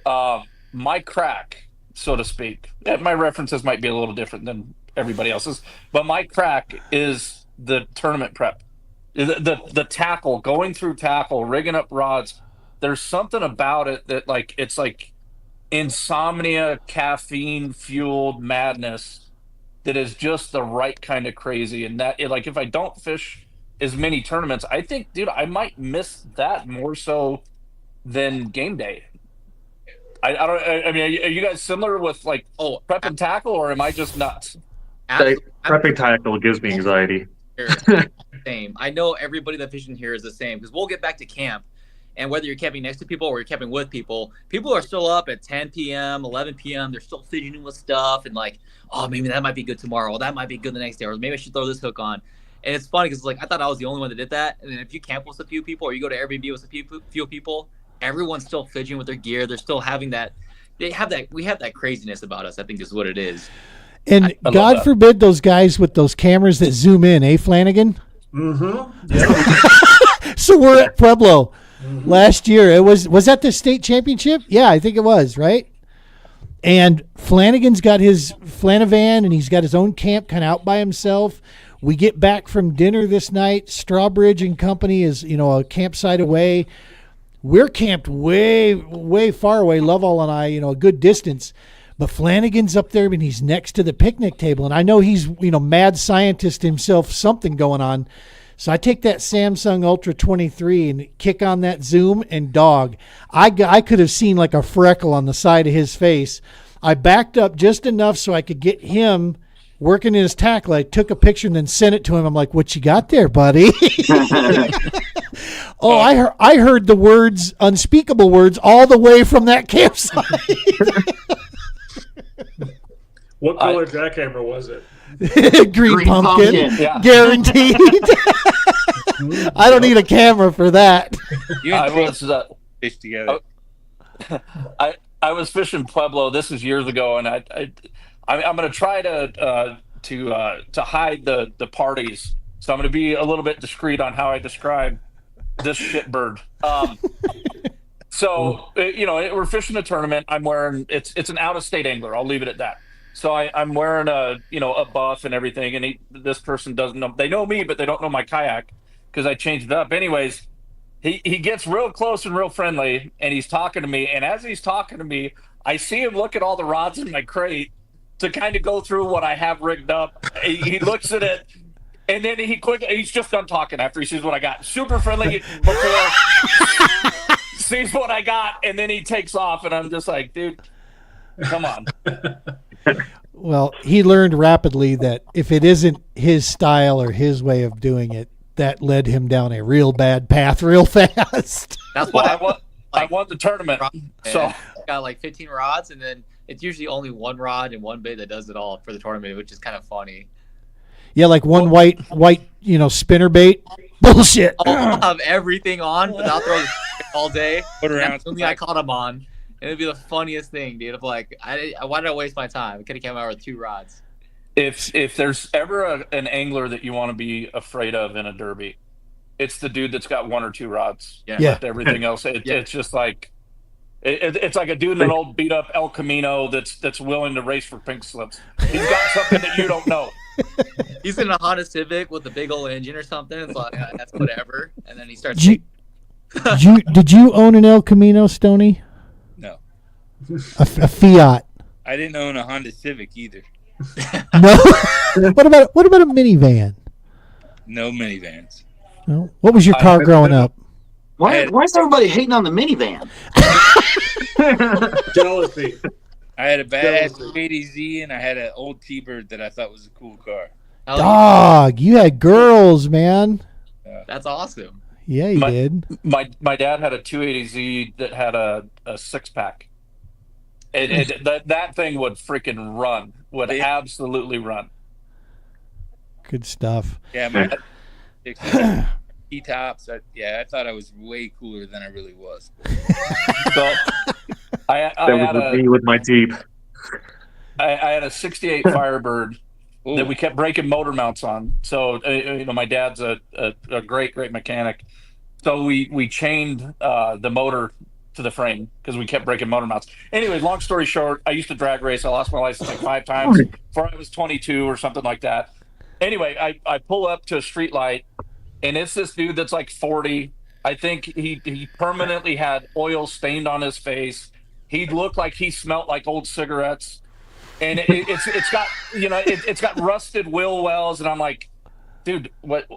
My crack, so to speak, my references might be a little different than everybody else's, but my crack is the tournament prep. The tackle, going through tackle, rigging up rods. There's something about it that, like, it's like insomnia, caffeine fueled madness that is just the right kind of crazy. And that, like, if I don't fish as many tournaments, I think, dude, I might miss that more so than game day. I mean, are you guys similar with like prep and tackle, or am I just nuts? Prepping tackle gives me anxiety. Same. I know everybody that fishing here is the same, because we'll get back to camp, and whether you're camping next to people or you're camping with people are still up at 10 p.m., 11 p.m. They're still fidgeting with stuff and like, oh, maybe that might be good tomorrow. Or that might be good the next day. Or maybe I should throw this hook on. And it's funny because like I thought I was the only one that did that. And then if you camp with a few people or you go to Airbnb with a few people, everyone's still fidgeting with their gear. They're still having that. We have that craziness about us, I think is what it is. And God forbid those guys with those cameras that zoom in, Flanagan? Mm-hmm. Yeah. So we're at Pueblo last year. It was that the state championship? Yeah, I think it was, right? And Flanagan's got his Flanavan, and he's got his own camp kind of out by himself. We get back from dinner this night. Strawbridge and Company is, a campsite away. We're camped way, way far away, Lovell and I, a good distance. But Flanagan's up there, and he's next to the picnic table. And I know he's, mad scientist himself, something going on. So I take that Samsung Ultra 23 and kick on that zoom, and dog. I could have seen like a freckle on the side of his face. I backed up just enough so I could get him working in his tackle. I took a picture and then sent it to him. I'm like, what you got there, buddy? Oh, I heard the words, unspeakable words, all the way from that campsite. What color jackhammer was it? Green pumpkin. Yeah. Guaranteed. I don't need a camera for that. You and fish together. I was fishing Pueblo. This is years ago, and I'm going to try to hide the parties. So I'm going to be a little bit discreet on how I describe this shitbird. So we're fishing a tournament. I'm wearing it's an out of state angler. I'll leave it at that. So I'm wearing a buff and everything, and this person doesn't know. They know me, but they don't know my kayak because I changed it up. Anyways, he gets real close and real friendly, and he's talking to me. And as he's talking to me, I see him look at all the rods in my crate to kind of go through what I have rigged up. He looks at it, and then he's just done talking after he sees what I got. Super friendly before sees what I got, and then he takes off, and I'm just like, dude, come on. Well, he learned rapidly that if it isn't his style or his way of doing it, that led him down a real bad path real fast. That's why I won the tournament. So got like 15 rods, and then it's usually only one rod and one bait that does it all for the tournament, which is kind of funny. Yeah, like one white spinner bait. Bullshit. I'll have everything on, but I'll throw all day. Put around. Something I caught him on. And it'd be the funniest thing, dude. Of like, why did I waste my time? I could have came out with 2 rods. If there's ever an angler that you want to be afraid of in a derby, it's the dude that's got 1 or 2 rods. Yeah. Everything else, it's just like it's like a dude in an old beat up El Camino that's willing to race for pink slips. He's got something that you don't know. He's in a Honda Civic with a big old engine or something. It's like that's whatever. And then he starts. Did you own an El Camino, Stoney? No. A Fiat. I didn't own a Honda Civic either. No. What about a minivan? No minivans. No. What was your car growing up? Why is everybody hating on the minivan? Jealousy. I had a badass 280Z, and I had an old T-Bird that I thought was a cool car. Dog, you had girls, man. That's awesome. Yeah, you did. My dad had a 280Z that had a 6-pack. That thing would freaking run. Would absolutely run. Good stuff. Yeah, my T-tops. I thought I was way cooler than I really was. So I was me with my Jeep. I had a 68 Firebird that we kept breaking motor mounts on. So my dad's a great mechanic. So we chained the motor to the frame because we kept breaking motor mounts. Anyway, long story short, I used to drag race. I lost my license like 5 times before I was 22 or something like that. Anyway, I pull up to a street light, and it's this dude that's like 40. I think he permanently had oil stained on his face, He looked like he smelt like old cigarettes, and it's got it's got rusted wheel wells, and I'm like, dude, what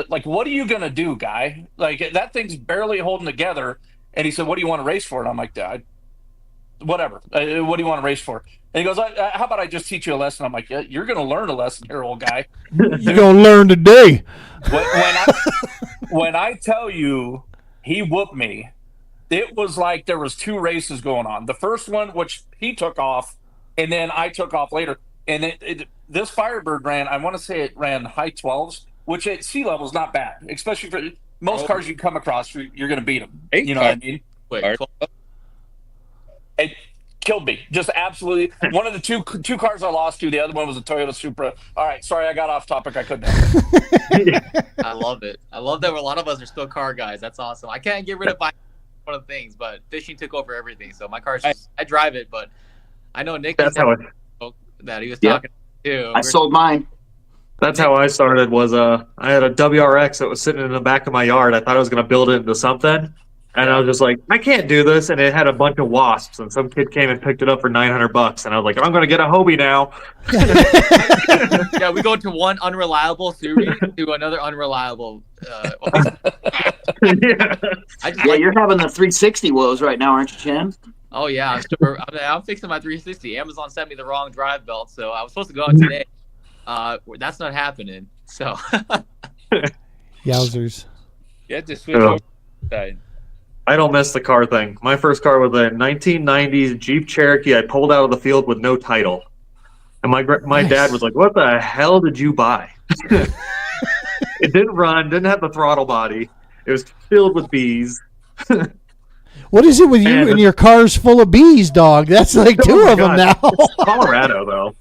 are you gonna do, guy? Like that thing's barely holding together. And he said, "What do you want to race for?" And I'm like, Dad, whatever. What do you want to race for? And he goes, "How about I just teach you a lesson?" I'm like, "Yeah, you're gonna learn a lesson here, old guy. You're gonna learn today." When I tell you, he whooped me. It was like there was 2 races going on. The first one, which he took off, and then I took off later. And this Firebird ran, I want to say it ran high 12s, which at sea level is not bad, especially for most cars you come across. You're going to beat them. You know what I mean? Wait, It killed me. Just absolutely. One of the two cars I lost to, the other one was a Toyota Supra. All right, sorry, I got off topic. I couldn't. I love it. I love that a lot of us are still car guys. That's awesome. I can't get rid of my one of the things, but fishing took over everything. So my car's just, I drive it, but I know Nick That's how that he was Yep. talking to. I sold mine. That's how I started. Was I had a WRX that was sitting in the back of my yard. I thought I was going to build it into something, and I was just like, I can't do this. And it had a bunch of wasps, and some kid came and picked it up for $900, and I was like, I'm going to get a Hobie now. Yeah, we go to one unreliable Suri to another unreliable. Yeah. You're having the 360 woes right now, aren't you, Chan? Oh yeah, I'm fixing my 360. Amazon sent me the wrong drive belt, so I was supposed to go out today. That's not happening. So. Yowzers. You had to switch over to the side. I don't miss the car thing. My first car was a 1990s Jeep Cherokee I pulled out of the field with no title. And my Nice. dad was like, "What the hell did you buy?" It didn't run, didn't have the throttle body. It was filled with bees. What is it with you and your car's full of bees, dog? That's like Oh 2 my of them God. now. It's Colorado, though.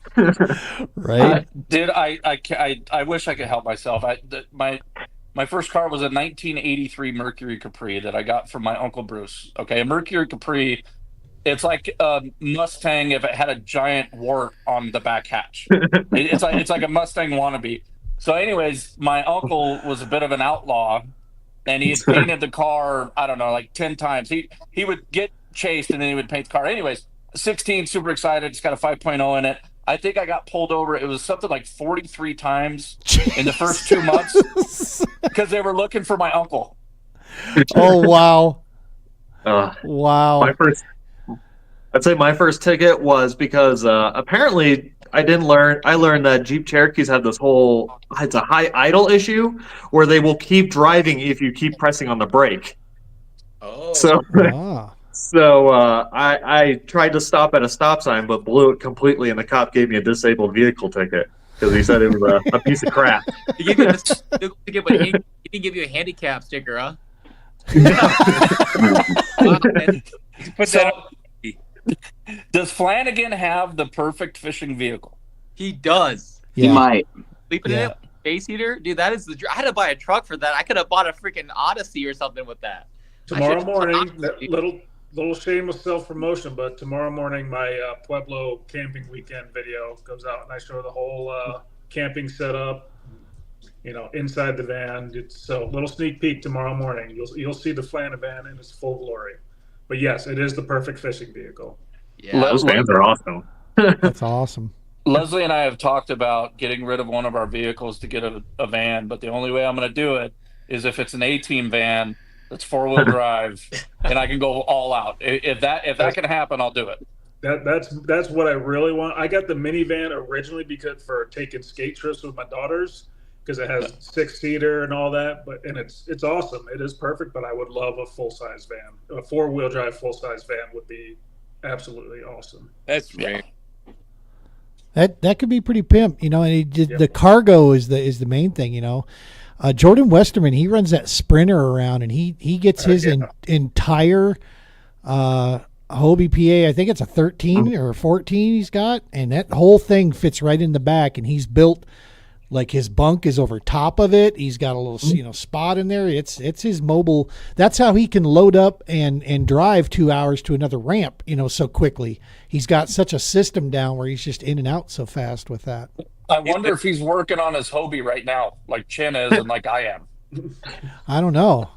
Right? Dude, I wish I could help myself. My first car was a 1983 Mercury Capri that I got from my Uncle Bruce. Okay, a Mercury Capri, it's like a Mustang if it had a giant wart on the back hatch. It's like a Mustang wannabe. So, anyways, my uncle was a bit of an outlaw, and he had painted the car, I don't know, like 10 times. He would get chased, and then he would paint the car. Anyways, 16, super excited. It's got a 5.0 in it. I think I got pulled over. It was something like 43 times in the first 2 months because they were looking for my uncle. Oh, wow. Wow. I'd say my first ticket was because apparently I learned that Jeep Cherokees have this it's a high idle issue where they will keep driving if you keep pressing on the brake. Oh. So I tried to stop at a stop sign but blew it completely, and the cop gave me a disabled vehicle ticket because he said it was a piece of crap. He didn't give you a handicap sticker, huh? Wow, man. Put that on. Does Flanagan have the perfect fishing vehicle? He does. He might. Sleeping in it with a space heater? Dude, that is I had to buy a truck for that. I could have bought a freaking Odyssey or something with that. Tomorrow morning, little shameless self-promotion, but tomorrow morning my Pueblo camping weekend video goes out, and I show the whole camping setup, inside the van. It's so little sneak peek tomorrow morning. You'll see the Flanagan in its full glory. But yes, it is the perfect fishing vehicle. Yeah, those vans are awesome. That's awesome. Leslie and I have talked about getting rid of one of our vehicles to get a van, but the only way I'm going to do it is if it's an A-Team van that's 4-wheel drive, and I can go all out. If that can happen, I'll do it. That's what I really want. I got the minivan originally for taking skate trips with my daughters because it has 6-seater and all that. And it's awesome. It is perfect. But I would love a full-size van. A 4-wheel drive full-size van would be absolutely awesome. That's rare. That could be pretty pimp, and the cargo is the main thing, Jordan Westerman, he runs that Sprinter around, and he gets his entire Hobie PA. I think it's a 13 or a 14 he's got, and that whole thing fits right in the back, and he's built like his bunk is over top of it. He's got a little spot in there. It's his mobile. That's how he can load up and drive 2 hours to another ramp, so quickly. He's got such a system down where he's just in and out so fast with that. I wonder if he's working on his Hobie right now, like Chin is and like I am. I don't know.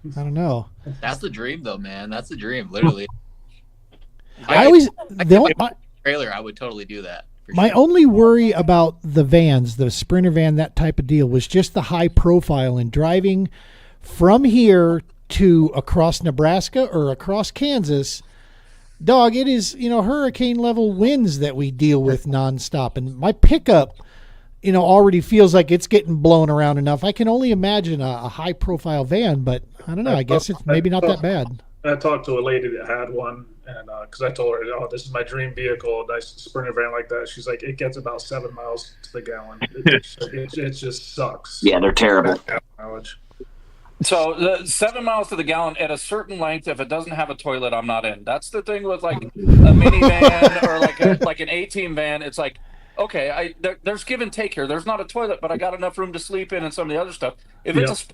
That's the dream, though, man. That's the dream, literally. I always my trailer, I would totally do that. For my sure. only worry about the vans, the Sprinter van, that type of deal, was just the high profile and driving from here to across Nebraska or across Kansas. Dog, it is, hurricane level winds that we deal with nonstop. And my pickup, already feels like it's getting blown around enough. I can only imagine a high profile van, but I don't know. I guess it's maybe not that bad. I talked to a lady that had one, and because I told her, "Oh, this is my dream vehicle, a nice Sprinter van like that." She's like, "It gets about 7 miles to the gallon. It just sucks." Yeah, they're terrible. Mileage. So the 7 miles to the gallon at a certain length, if it doesn't have a toilet, I'm not in. That's the thing with like a minivan or like an 18 van. It's like, okay, there's give and take here. There's not a toilet, but I got enough room to sleep in and some of the other stuff. If it's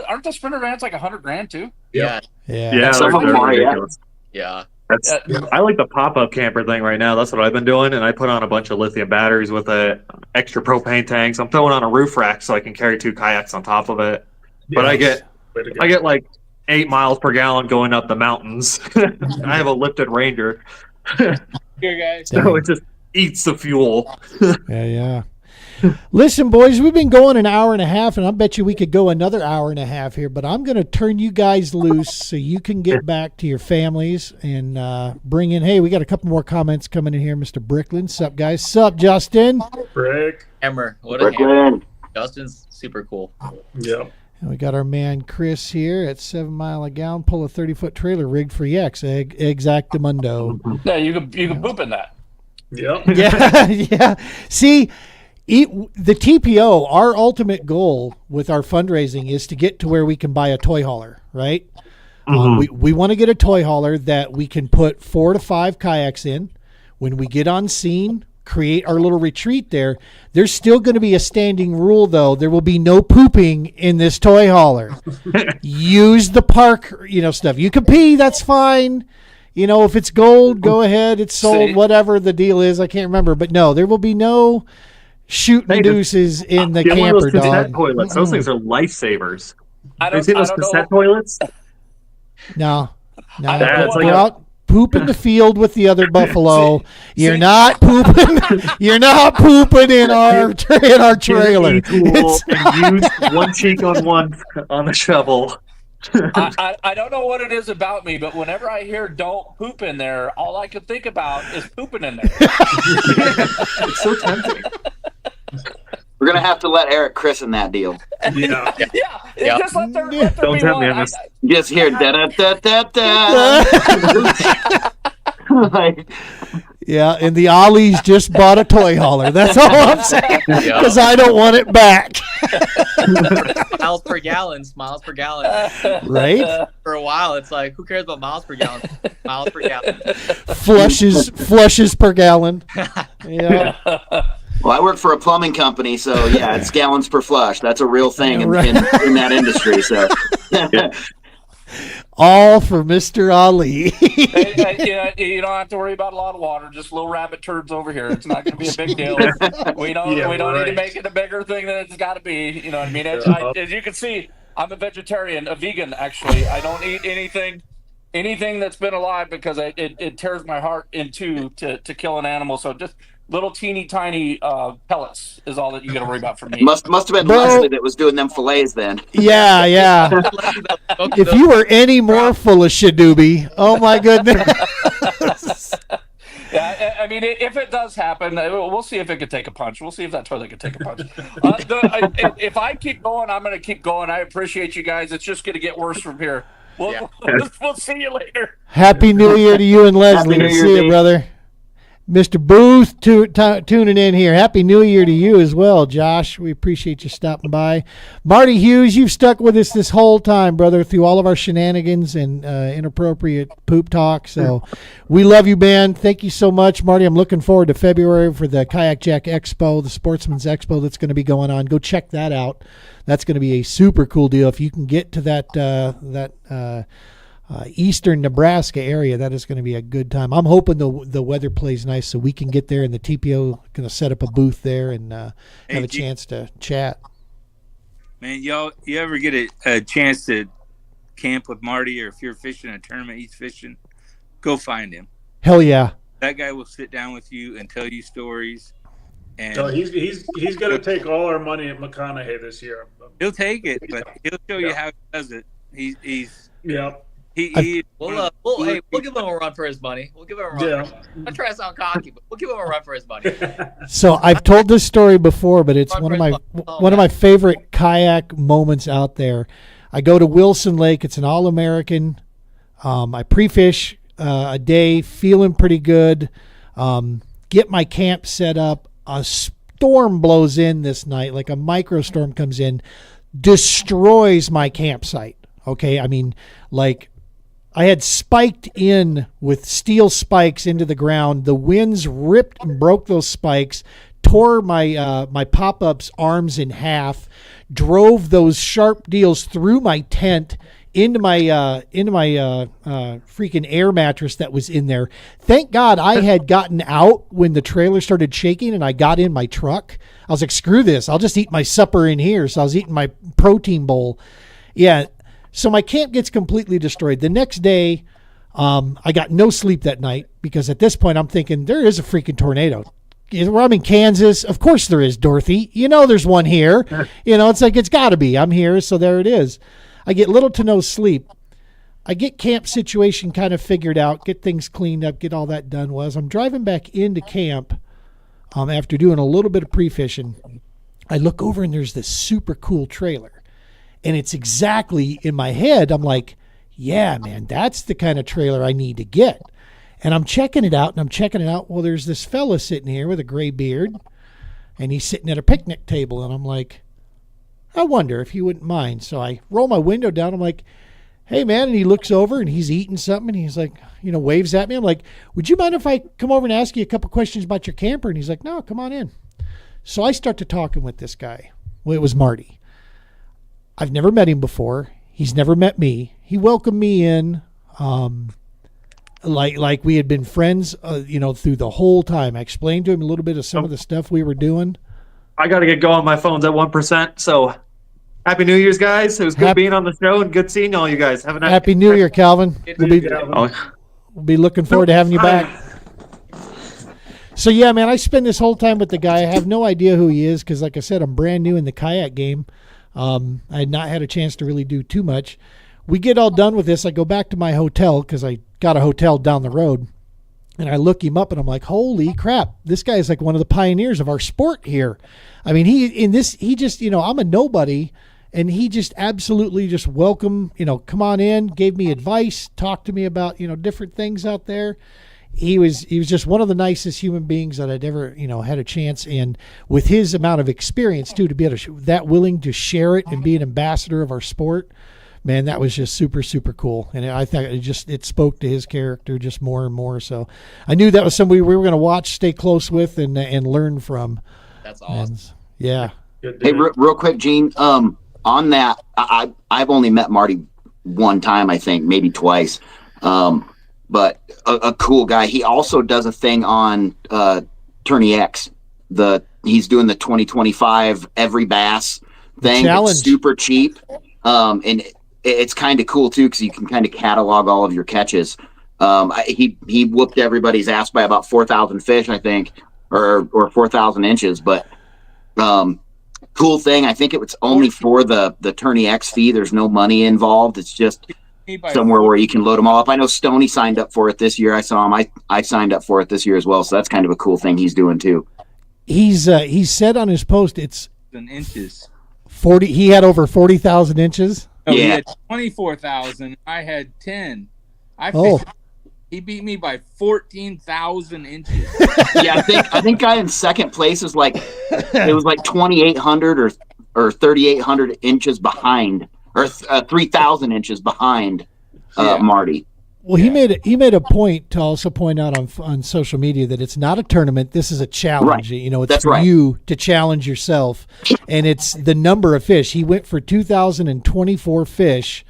aren't the Sprinter vans like $100,000 too? Yeah. Yeah, Some of they're them are, yeah. ridiculous. Yeah. I like the pop-up camper thing right now. That's what I've been doing, and I put on a bunch of lithium batteries with extra propane tanks. I'm throwing on a roof rack so I can carry 2 kayaks on top of it. But I get like 8 miles per gallon going up the mountains. I have a lifted Ranger, Here, guys. so it just eats the fuel. Yeah. Listen, boys, we've been going an hour and a half, and I bet you we could go another hour and a half here, but I'm going to turn you guys loose so you can get back to your families and bring in, hey, we got a couple more comments coming in here. Mr. Bricklin. Sup, guys? Sup, Justin? Brick. Hammer. What a hammer. Brooklyn. Justin's super cool. Yep. And we got our man Chris here at 7 mile a gallon, pull a 30-foot trailer rigged for X, exactamundo. Yeah, you can poop in that. Yep. Yeah. See, the TPO, our ultimate goal with our fundraising is to get to where we can buy a toy hauler, right? We want to get a toy hauler that we can put 4 to 5 kayaks in. When we get on scene, create our little retreat there. There's still going to be a standing rule, though. There will be no pooping in this toy hauler. Use the park, stuff. You can pee, that's fine. If it's gold, go ahead. It's sold, whatever the deal is. I can't remember. But no, there will be no shooting deuces in the camper, dog. Toilets. Those things are lifesavers. I Have you seen those cassette toilets? No. That's Go like out, poop in the field with the other buffalo. You're not pooping. You're not pooping in our trailer. And use one cheek on the shovel. I don't know what it is about me, but whenever I hear "don't poop in there," all I can think about is pooping in there. It's so tempting. We're gonna have to let Eric christen that deal. Yeah. Yeah. Just let there Don't be tempt me one. on this. Just hear da da da da da. Like, Yeah, and the Ollie's just bought a toy hauler. That's all I'm saying. Because I don't want it back. Miles per gallon. Right? For a while, it's like, who cares about miles per gallon? Miles per gallon. Flushes per gallon. Yeah. well, I work for a plumbing company, so yeah, it's gallons per flush. That's a real thing in that industry. So. All for Mr. Ali. You don't have to worry about a lot of water. Just little rabbit turds over here. It's not going to be a big deal. We don't need to make it a bigger thing than it's got to be. You know what I mean? As you can see, I'm a vegetarian, a vegan actually. I don't eat anything that's been alive because it tears my heart in two to kill an animal. So just little teeny tiny pellets is all that you got to worry about for me. Must have been Leslie that was doing them fillets then. Yeah. If you were any more full of shadooby, oh my goodness. Yeah, I mean, if it does happen, we'll see if it could take a punch. We'll see if that toilet could take a punch. If I keep going, I'm going to keep going. I appreciate you guys. It's just going to get worse from here. We'll see you later. Happy New Year to you and Leslie. See you, brother. Mr. Booth tuning in here. Happy New Year to you as well, Josh. We appreciate you stopping by. Marty Hughes, you've stuck with us this whole time, brother, through all of our shenanigans and inappropriate poop talk. So we love you, man. Thank you so much, Marty. I'm looking forward to February for the Kayak Jack Expo, the Sportsman's Expo that's going to be going on. Go check that out. That's going to be a super cool deal. If you can get to that eastern Nebraska area, that is going to be a good time. I'm hoping the weather plays nice so we can get there, and the TPO going to set up a booth there and have a chance to chat. Man, you ever get a chance to camp with Marty, or if you're fishing a tournament he's fishing, go find him. Hell yeah. That guy will sit down with you and tell you stories. And So he's going to take all our money at McConaughey this year. he'll take it, but he'll show you Yeah. how he does it. He's Yeah. he We'll give him a run for his money. We'll give him a run. Yeah. I'm not trying to sound cocky, but we'll give him a run for his money. So I've told this story before, but it's Run one for of my his money. Oh, one of man. my favorite kayak moments out there. I go to Wilson Lake. It's an all-American. I pre-fish a day, feeling pretty good. Get my camp set up. A storm blows in this night, like a microstorm comes in, destroys my campsite. Okay, I mean, like, I had spiked in with steel spikes into the ground. The winds ripped and broke those spikes, tore my my pop-up's arms in half, drove those sharp deals through my tent into my freaking air mattress that was in there. Thank God I had gotten out when the trailer started shaking and I got in my truck. I was like, screw this. I'll just eat my supper in here. So I was eating my protein bowl. Yeah. So my camp gets completely destroyed. The next day, I got no sleep that night because at this point I'm thinking there is a freaking tornado. I'm in Kansas. Of course there is, Dorothy. You know there's one here. It's like it's got to be. I'm here, so there it is. I get little to no sleep. I get camp situation kind of figured out, get things cleaned up, get all that done. Well, as I'm driving back into camp after doing a little bit of pre-fishing, I look over and there's this super cool trailer. And it's exactly in my head. I'm like, yeah, man, that's the kind of trailer I need to get. And I'm checking it out. Well, there's this fella sitting here with a gray beard, and he's sitting at a picnic table. And I'm like, I wonder if he wouldn't mind. So I roll my window down. I'm like, hey, man. And he looks over, and he's eating something. And he's like, waves at me. I'm like, would you mind if I come over and ask you a couple questions about your camper? And he's like, no, come on in. So I start to talking with this guy. Well, it was Marty. I've never met him before. He's never met me. He welcomed me in, like we had been friends, through the whole time. I explained to him a little bit of some of the stuff we were doing. I got to get going. My phone's at 1%. So happy New Year's, guys. It was good being on the show and good seeing all you guys. Have a nice Happy New Year, Calvin. Calvin. We'll be looking forward to having you back. So yeah, man, I spend this whole time with the guy. I have no idea who he is because, like I said, I'm brand new in the kayak game. I had not had a chance to really do too much. We get all done with this. I go back to my hotel because I got a hotel down the road, and I look him up and I'm like, holy crap, this guy is like one of the pioneers of our sport here. I mean, he just, I'm a nobody, and he just absolutely just welcome, come on in, gave me advice, talked to me about, different things out there. He was just one of the nicest human beings that I'd ever, had a chance. And with his amount of experience too, to be able to that willing to share it and be an ambassador of our sport, man, that was just super, super cool. And I thought it spoke to his character just more and more. So I knew that was somebody we were going to watch, stay close with, and learn from. That's awesome. And, yeah. Hey, real quick, Gene. On that, I've only met Marty one time, I think, maybe twice. But a cool guy. He also does a thing on Tourney X. He's doing the 2025 every bass thing. Challenge. It's super cheap, and it's kind of cool too because you can kind of catalog all of your catches. He whooped everybody's ass by about 4,000 fish, I think, or 4,000 inches. But cool thing. I think it was only for the Tourney X fee. There's no money involved. It's just somewhere where you can load them all up. I know Stoney signed up for it this year. I saw him. I signed up for it this year as well. So that's kind of a cool thing he's doing too. He said on his post it's in inches. 40. He had over 40,000 inches. Oh, he Yeah. had 24,000. I had 10. Oh. He beat me by 14,000 inches. Yeah, I think guy in second place is like it was like 2,800 or 3,800 inches behind, or 3,000 inches behind Marty. Well, he made a point to also point out on social media that it's not a tournament. This is a challenge. Right. It's That's for right. you to challenge yourself, and it's the number of fish. He went for 2,024 fish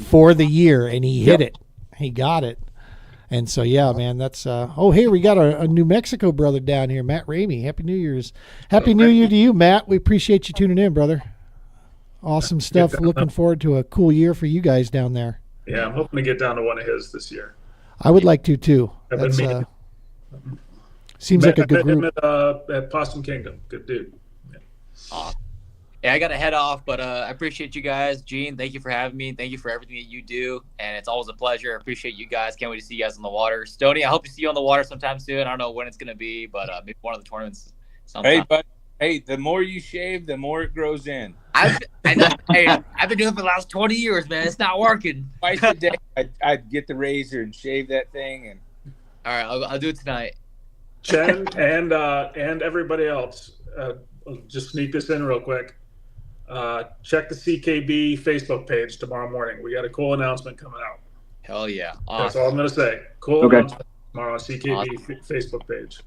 for the year, and he hit it. He got it. And so, yeah, man, that's hey, we got a New Mexico brother down here, Matt Ramey. Happy New Year's. Happy New Year to you, Matt. We appreciate you tuning in, brother. Awesome stuff. Looking forward to a cool year for you guys down there. Yeah, I'm hoping to get down to one of his this year. I would like to too. I've been That's meaning- seems like a good met him group. at Possum Kingdom. Good dude. Yeah, I got to head off, but I appreciate you guys. Gene, thank you for having me. Thank you for everything that you do, and it's always a pleasure. I appreciate you guys. Can't wait to see you guys on the water. Stoney, I hope to see you on the water sometime soon. I don't know when it's going to be, but maybe one of the tournaments sometime. Hey, but hey, the more you shave, the more it grows in. I know. Hey, I've been doing it for the last 20 years, man. It's not working. Twice a day, I'd get the razor and shave that thing. And All right, I'll do it tonight. Chen and everybody else, I'll just sneak this in real quick. Check the CKB Facebook page tomorrow morning. We got a cool announcement coming out. Hell yeah. That's Awesome. all I'm going to say. Cool Okay. announcement tomorrow on CKB Facebook page.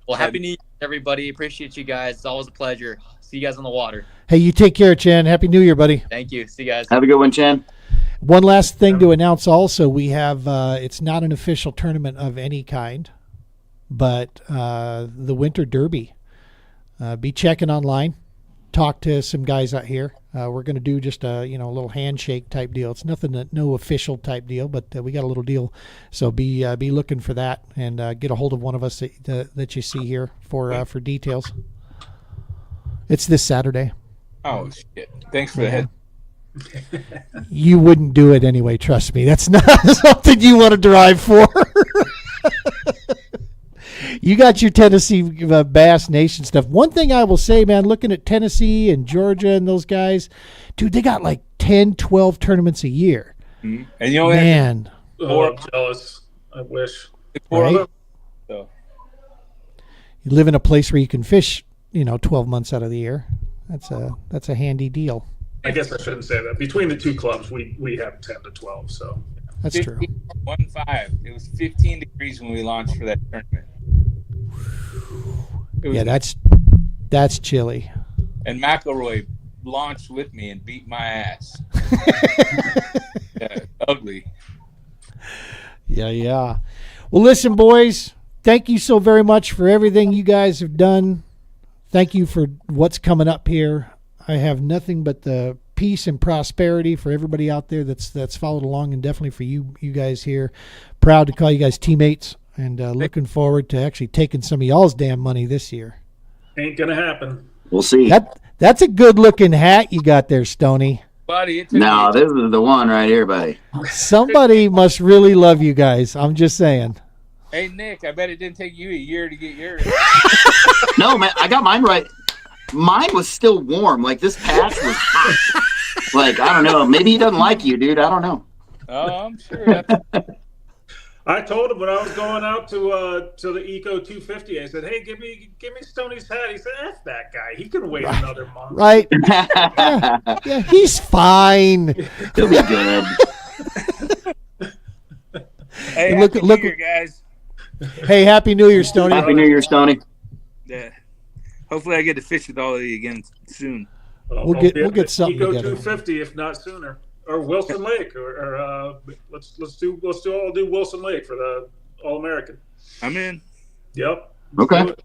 Well, happy New Year, everybody. Appreciate you guys. It's always a pleasure. See you guys on the water. Hey, you take care, Chan. Happy New Year, buddy. Thank you. See you guys. Have a good one, Chen. One last thing to announce also, we have, it's not an official tournament of any kind, but the Winter Derby. Be checking online. Talk to some guys out here. We're going to do just a little handshake type deal. It's nothing, no official type deal, but we got a little deal. So be looking for that and get a hold of one of us that you see here for details. It's this Saturday. oh shit! Thanks for the head. You wouldn't do it anyway. Trust me. That's not something you want to drive for. You got your Tennessee Bass Nation stuff. One thing I will say, man, looking at Tennessee and Georgia and those guys, dude, they got like 10, 12 tournaments a year. And you know, Man, Oh, I'm jealous. I wish. right? So You live in a place where you can fish, 12 months out of the year. That's a handy deal. I guess I shouldn't say that. Between the two clubs, we have 10 to 12. So That's true. 15. It was 15 degrees when we launched for that tournament. It was, Yeah, that's chilly. and McElroy launched with me and beat my ass. Yeah, ugly. Yeah. Well, listen, boys, thank you so very much for everything you guys have done. Thank you for what's coming up here. I have nothing but the peace and prosperity for everybody out there that's followed along, and definitely for you guys here. Proud to call you guys teammates, and looking forward to actually taking some of y'all's damn money this year. ain't gonna happen. We'll see. That's a good looking hat you got there, Stoney. Buddy, it took No, me, this is the one right here, buddy. Somebody must really love you guys. I'm just saying. hey Nick, I bet it didn't take you a year to get yours. No, man, I got mine right. Mine was still warm. Like, this patch was hot. Like, I don't know. Maybe he doesn't like you, dude. I don't know. Oh, I'm sure. I told him when I was going out to the Eco 250, I said, "Hey, give me Stoney's hat." He said, "F that guy. He can wait another month." Right? Yeah, he's fine. He'll be good. Hey, Look- happy look- New Year, guys. Hey, Happy New Year, Stoney. Happy New Year, Stoney. Yeah. Hopefully, I get to fish with all of you again soon. We'll get something Eco together. 250, if not sooner, or Wilson Lake, or let's do Wilson Lake for the All American. I'm in. Yep. Okay. Do it.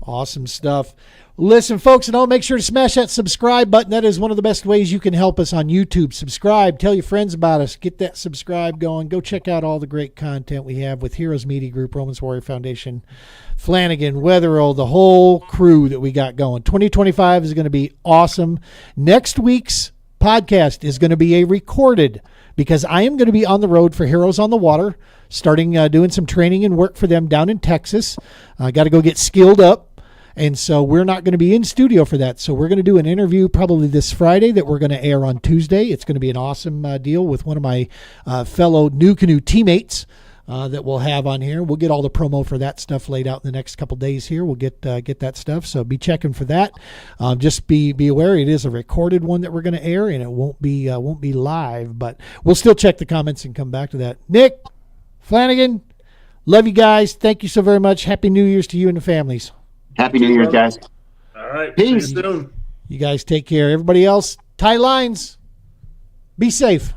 Awesome stuff. Listen, folks, and all, make sure to smash that subscribe button. That is one of the best ways you can help us on YouTube. Subscribe. Tell your friends about us. Get that subscribe going. Go check out all the great content we have with Heroes Media Group, Romans Warrior Foundation, Flanagan, Weatherill, the whole crew that we got going. 2025 is going to be awesome. Next week's podcast is going to be a recorded, because I am going to be on the road for Heroes on the Water, starting doing some training and work for them down in Texas. I got to go get skilled up. And so we're not going to be in studio for that. So we're going to do an interview probably this Friday that we're going to air on Tuesday. It's going to be an awesome deal with one of my fellow New Canoe teammates that we'll have on here. We'll get all the promo for that stuff laid out in the next couple days here. We'll get that stuff. So be checking for that. Just be aware it is a recorded one that we're going to air, and it won't be live, but we'll still check the comments and come back to that. Nick, Flanagan, love you guys. Thank you so very much. Happy New Year's to you and the families. Happy New Year, guys. All right. Peace. See you soon. You guys take care. Everybody else, tie lines. Be safe.